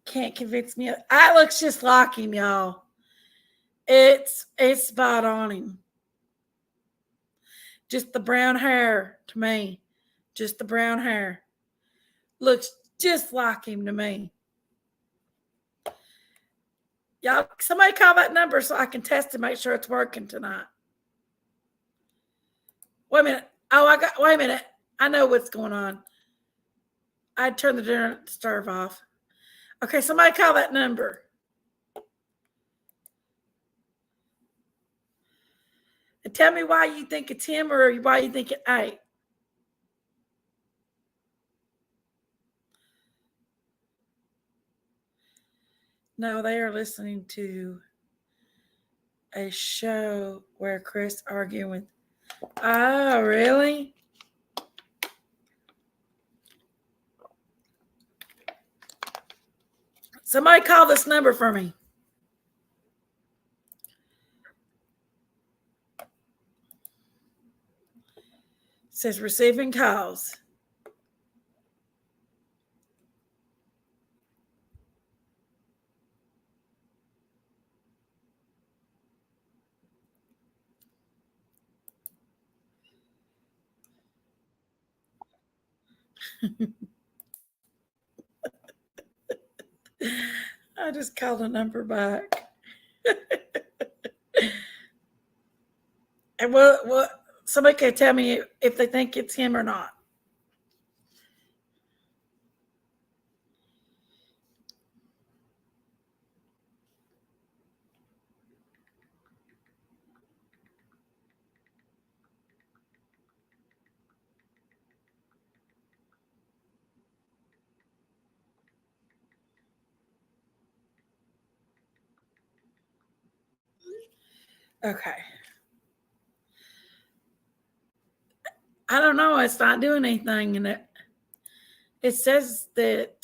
Can't convince me. It looks just like him, y'all. It's spot on him. Just the brown hair to me. Just the brown hair. Looks just like him to me. Y'all, somebody call that number so I can test and make sure it's working tonight. Wait a minute. Wait a minute. I know what's going on. I turned the dinner stove off. Okay, somebody call that number. And tell me why you think it's him or why you think it ain't. No, they are listening to a show where Chris arguing with. Oh, really? Somebody call this number for me. It says receiving calls. I just called a number back. And what somebody can tell me if they think it's him or not. Okay. I don't know. It's not doing anything, and it says that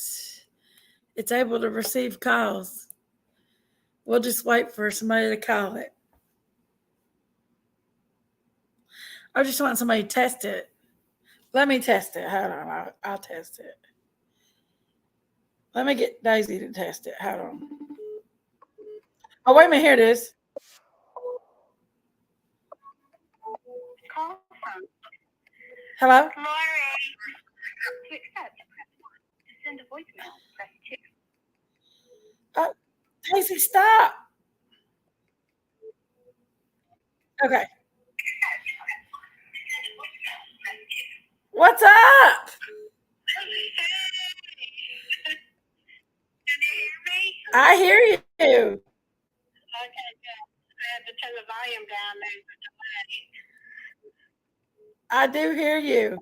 it's able to receive calls. We'll just wait for somebody to call it. I just want somebody to test it. Let me test it. Hold on. I'll test it. Let me get Daisy to test it. Hold on. Oh, wait a minute. Here it is. Call from. Hello? Lori. To accept, press 1. To send a voicemail, press 2. Oh, Daisy, stop. Okay. What's up? Can you hear me? I hear you. Okay, good. I had to turn the volume down. There's a delay. I do hear you.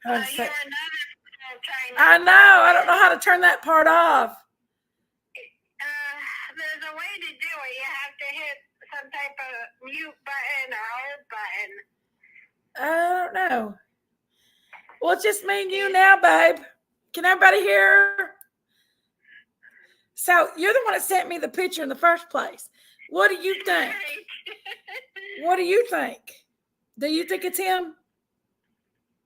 You're another trainer. I know. I don't know how to turn that part off. There's a way to do it. You have to hit some type of mute button or hold button. I don't know. Well, it's just me and you now, babe. Can everybody hear? So you're the one that sent me the picture in the first place. What do you think? What do you think? Do you think it's him?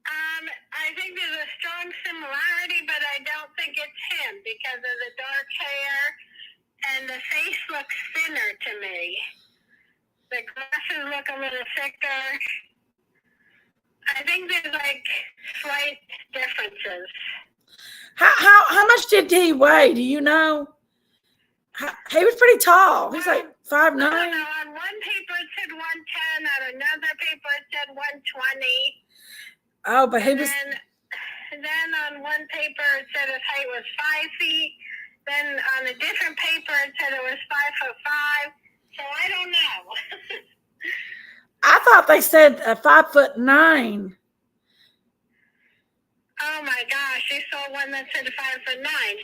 I think there's a strong similarity, but I don't think it's him because of the dark hair and the face looks thinner to me. The glasses pictures look a little thicker. I think there's like slight differences. How much did he weigh? Do you know? He was pretty tall. He's like 5'9". I don't know. On one paper it said 110. On another paper it said 120. Oh, but he was. And then on one paper it said his height was 5 feet. Then on a different paper it said it was 5'5". So I don't know. I thought they said 5'9". Oh my gosh, you saw one that said 5'9".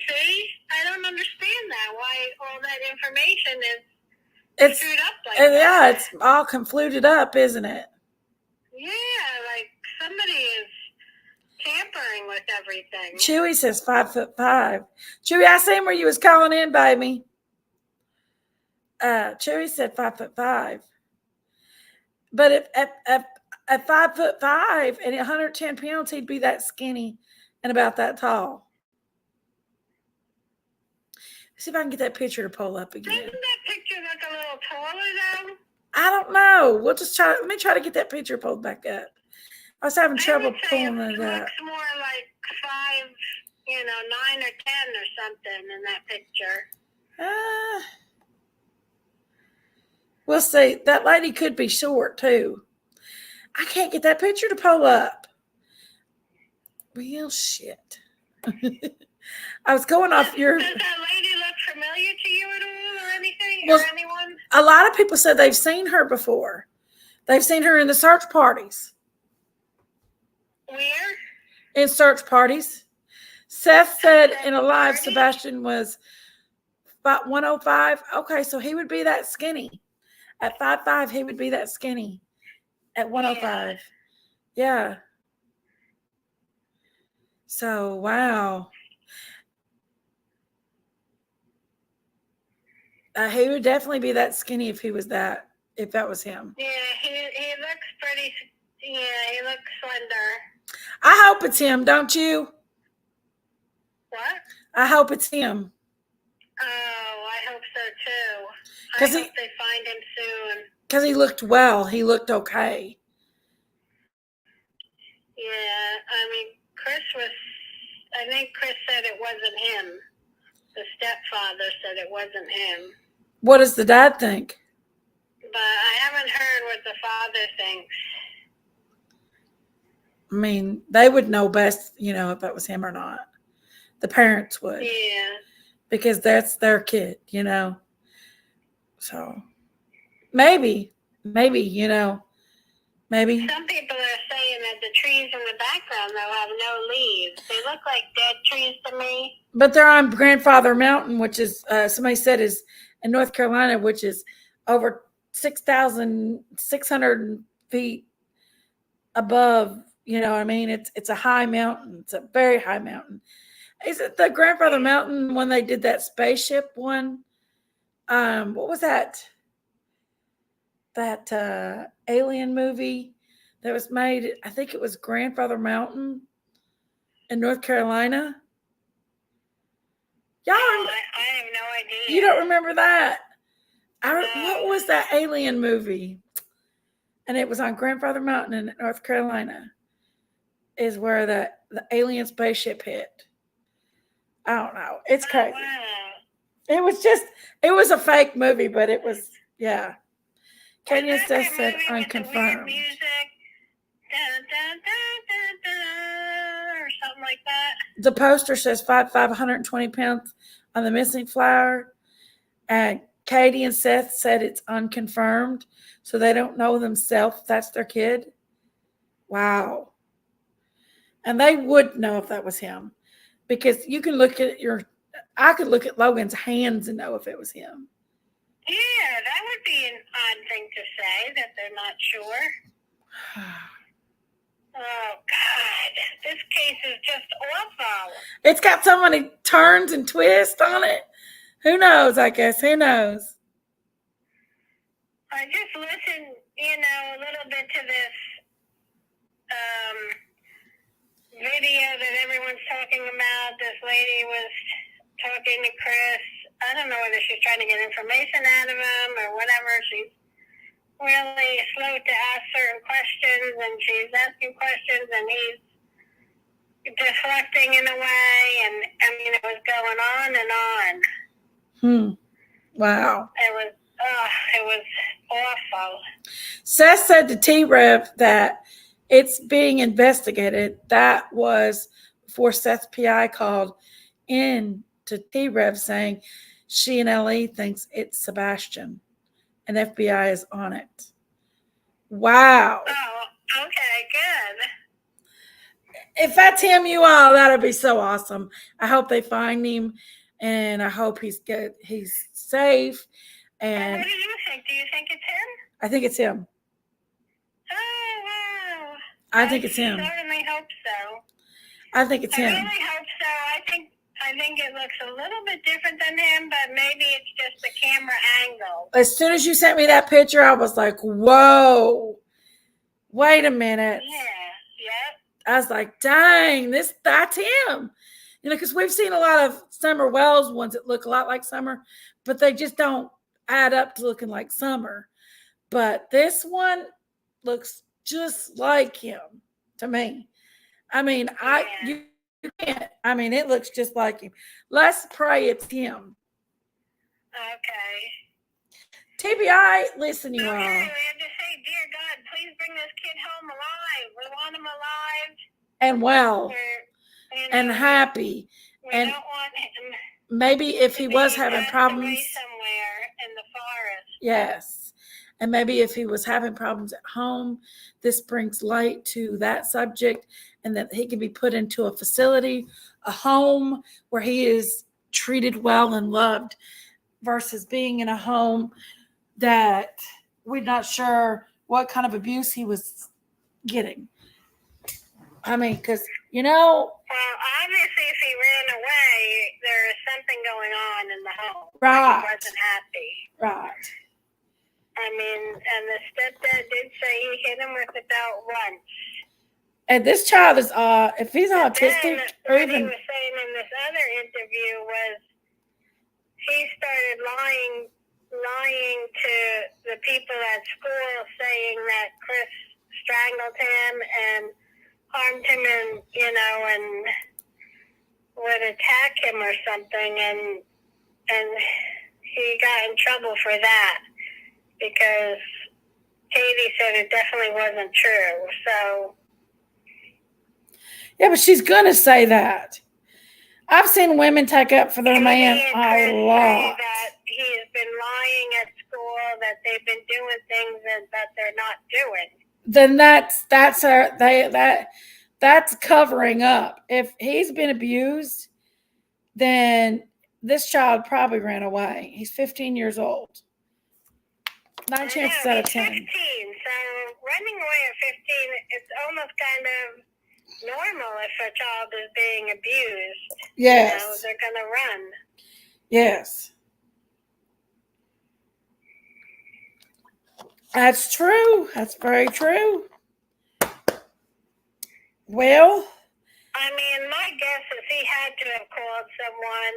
See? I don't understand that. Why all that information is screwed up like that. Yeah, it's all confluted up, isn't it? Yeah, like somebody is tampering with everything. Chewy says 5'5". Chewy, I seen where you was calling in, baby. Chewy said 5'5". But if at 5'5" and 110 pounds, he'd be that skinny and about that tall. See if I can get that picture to pull up again. Doesn't that picture look a little taller though? I don't know. We'll just try. Let me try to get that picture pulled back up. I was having trouble pulling it up. It looks more like 5, 9 or 10 or something in that picture. We'll see. That lady could be short too. I can't get that picture to pull up. Well, shit. I was going off your. Does that lady look familiar to you at all, or anything, Well, or anyone? A lot of people said they've seen her before. They've seen her in the search parties. Where? In search parties. Seth said in a live Sebastian was about 105. Okay, so he would be that skinny. At 5'5", he would be that skinny. At 105. Yeah. So, wow. He would definitely be that skinny if that was him. Yeah, he looks pretty, he looks slender. I hope it's him, don't you? What? I hope it's him. Oh, I hope so too. I hope they find him soon. Because he looked well. He looked okay. Yeah, I think Chris said it wasn't him. The stepfather said it wasn't him. What does the dad think? But I haven't heard what the father thinks. I mean, they would know best, if that was him or not. The parents would. Yeah. Because that's their kid, So, maybe, maybe. Some people are saying that the trees in the background, though, have no leaves. They look like dead trees to me. But they're on Grandfather Mountain, which is, somebody said is in North Carolina, which is over 6,600 feet above, what I mean? It's a high mountain. It's a very high mountain. Is it the Grandfather Mountain when they did that spaceship one? What was that? That alien movie that was made, I think it was Grandfather Mountain in North Carolina. Y'all, I have no idea. You don't remember that? What was that alien movie? And it was on Grandfather Mountain in North Carolina. Is where the alien spaceship hit. I don't know. It's crazy. Wow. It was a fake movie, but it was, yeah. Kenya said unconfirmed. Music, dun, dun, dun, dun, dun, or something like that. The poster says 5'5", 120 pounds on the missing flower. And Katie and Seth said it's unconfirmed, so they don't know themselves if that's their kid. Wow. And they would know if that was him. Because you can look at I could look at Logan's hands and know if it was him. Yeah, that would be an odd thing to say, that they're not sure. Oh, God. This case is just awful. It's got so many turns and twists on it. Who knows, I guess. Who knows? I just listened, a little bit to this video that everyone's talking about. This lady was talking to Chris. I don't know whether she's trying to get information out of him or whatever. really slow to ask certain questions, and she's asking questions, and he's deflecting in a way, and I mean, it was going on and on. Wow. It was awful. Seth said to T-Rev that it's being investigated. That was before Seth's PI called in to T-Rev saying she and LE thinks it's Sebastian and FBI is on it. Wow. Oh, okay, good. If that's him, you all, that'll be so awesome. I hope they find him, and I hope he's good. He's safe. And what do you think? Do you think it's him? I think it's him. Oh, wow. I think it's him. I certainly hope so. I think it's him. I really hope so. I think it looks a little bit different than him, but maybe it's just the camera angle. As soon as you sent me that picture, I was like, whoa, wait a minute. Yeah, yep. I was like, dang, that's him. You know, because we've seen a lot of Summer Wells ones that look a lot like Summer, but they just don't add up to looking like Summer. But this one looks just like him to me. I mean, you can't. I mean, it looks just like him. Let's pray it's him. Okay. TBI, listen, you all. Okay, we have to say, dear God, please bring this kid home alive. We want him alive. And well. And happy. We and don't want him. Maybe if he was having problems. Somewhere in the forest. Yes. And maybe if he was having problems at home, this brings light to that subject, and that he can be put into a facility, a home where he is treated well and loved, versus being in a home that we're not sure what kind of abuse he was getting. I mean, because, you know. Well, obviously, if he ran away, there is something going on in the home. Right. He wasn't happy. Right. I mean, and the stepdad did say he hit him with a belt once. And this child is, if he's autistic, or what even. He was saying in this other interview was he started lying to the people at school, saying that Chris strangled him and harmed him, and and would attack him or something, and he got in trouble for that because Katie said it definitely wasn't true. So Yeah, but she's gonna say that. I've seen women take up for their man a lot. That he's been lying at school, that they've been doing things that they're not doing. Then that's covering up. If he's been abused, then this child probably ran away. He's 15 years old. 9 chances out of 10. 15. So running away at 15, it's almost kind of normal if a child is being abused. Yes. They're going to run. Yes. That's true. That's very true. Well, I mean, my guess is he had to have called someone,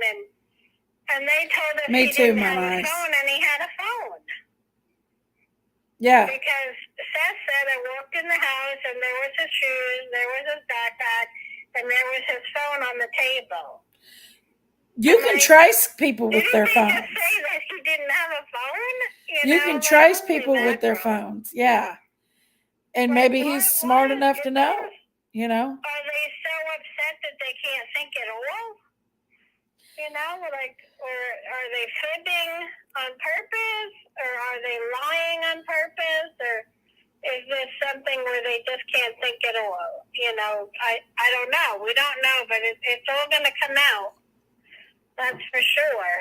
and they told us he didn't have a phone, and he had a phone. Yeah. Because Seth said I walked in the house, and there was his shoes, there was his backpack, and there was his phone on the table. You can trace people with their phones. Didn't he just say that he didn't have a phone? You can trace people with their phones. Yeah. And maybe he's smart enough to know, Are they so upset that they can't think at all? Or are they fibbing on purpose? Or are they lying on purpose? Or is this something where they just can't think at all? I don't know. We don't know, but it's all going to come out. That's for sure.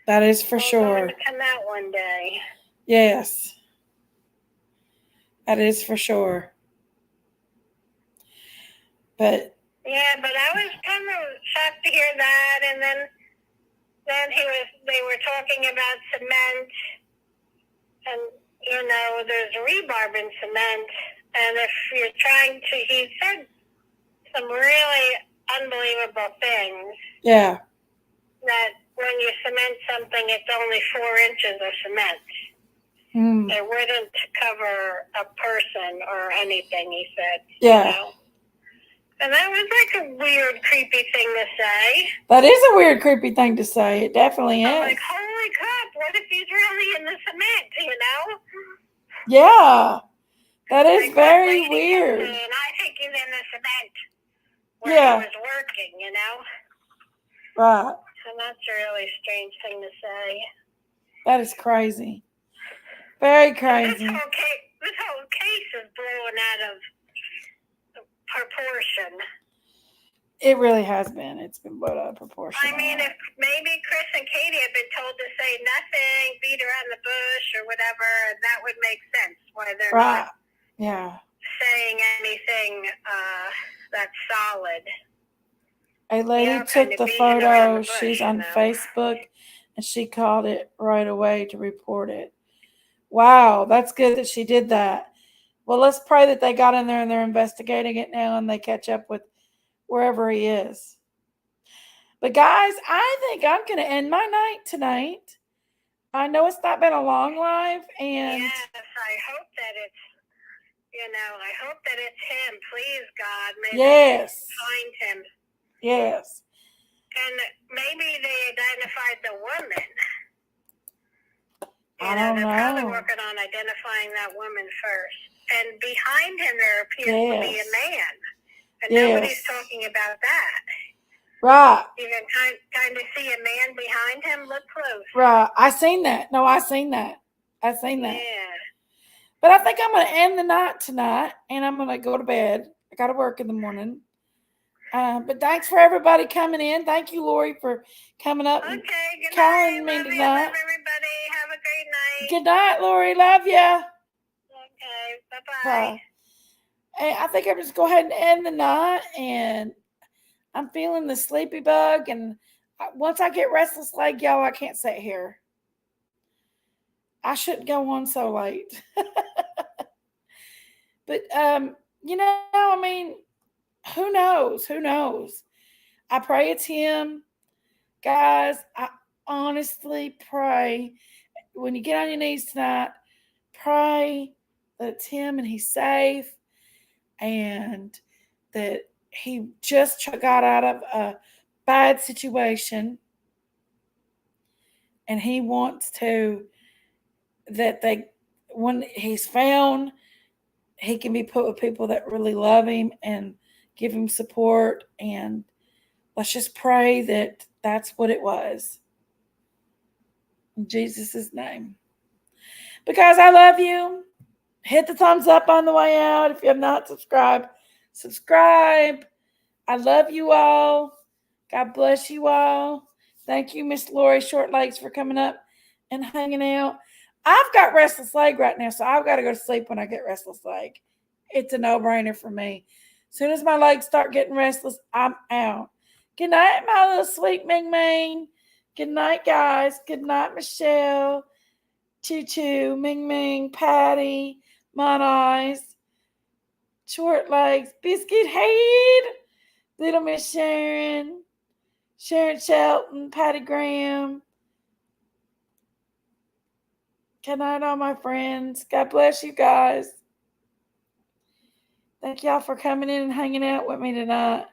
That is for sure. It's going to come out one day. Yes. That is for sure. But yeah, but I was kind of shocked to hear that, and then they were talking about cement, and there's rebarb in cement, and if you're trying to, he said some really unbelievable things. Yeah. That when you cement something, it's only 4 inches of cement. It wouldn't cover a person or anything, he said. Yeah. You know? And that was like a weird, creepy thing to say. That is a weird, creepy thing to say. It definitely is. I'm like, holy crap, what if he's really in the cement, you know? Yeah. That is like very weird. And I think he's in the cement where Yeah. he was working, you know? Right. And that's a really strange thing to say. That is crazy. Very crazy. This whole case is blown out of proportion. It really has been. It's been blown out of proportion. I mean, if maybe Chris and Katie had been told to say nothing, beat around the bush or whatever, that would make sense. Why they're not saying anything that's solid. A lady took the photo. She's on Facebook, and she called it right away to report it. Wow, that's good that she did that. Well, let's pray that they got in there and they're investigating it now and they catch up with wherever he is. But guys, I think I'm going to end my night tonight. I know it's not been a long live, and yes, I hope that it's, I hope that it's him. Please, God, may they find him. Yes. And maybe they identified the woman. I don't know. They're probably working on identifying that woman first. And behind him, there appears to be a man. And nobody's talking about that. Right. You can kind of see a man behind him. Look close. Right. I seen that. No, I seen that. Yeah. But I think I'm going to end the night tonight, and I'm going to go to bed. I got to work in the morning. But thanks for everybody coming in. Thank you, Lori, for coming up and calling me tonight. Love everybody. Have a great night. Good night, Lori. Love ya. Okay. Bye-bye. And I think I'm just go ahead and end the night. And I'm feeling the sleepy bug. And once I get restless leg, y'all, I can't sit here. I shouldn't go on so late. But, I mean, who knows? Who knows? I pray it's him. Guys, I honestly pray when you get on your knees tonight, pray that it's him and he's safe and that he just got out of a bad situation and he wants to, when he's found, he can be put with people that really love him and give him support, and let's just pray that that's what it was. In Jesus' name. Because I love you. Hit the thumbs up on the way out. If you have not subscribed, subscribe. I love you all. God bless you all. Thank you, Miss Lori Short Legs, for coming up and hanging out. I've got restless leg right now, so I've got to go to sleep when I get restless leg. It's a no-brainer for me. As soon as my legs start getting restless, I'm out. Good night, my little sweet Ming Ming. Good night, guys. Good night, Michelle. Choo Choo, Ming Ming, Patty, Mon Eyes, Short Legs, Biscuit Head, Little Miss Sharon, Sharon Shelton, Patty Graham. Good night, all my friends. God bless you guys. Thank y'all for coming in and hanging out with me tonight.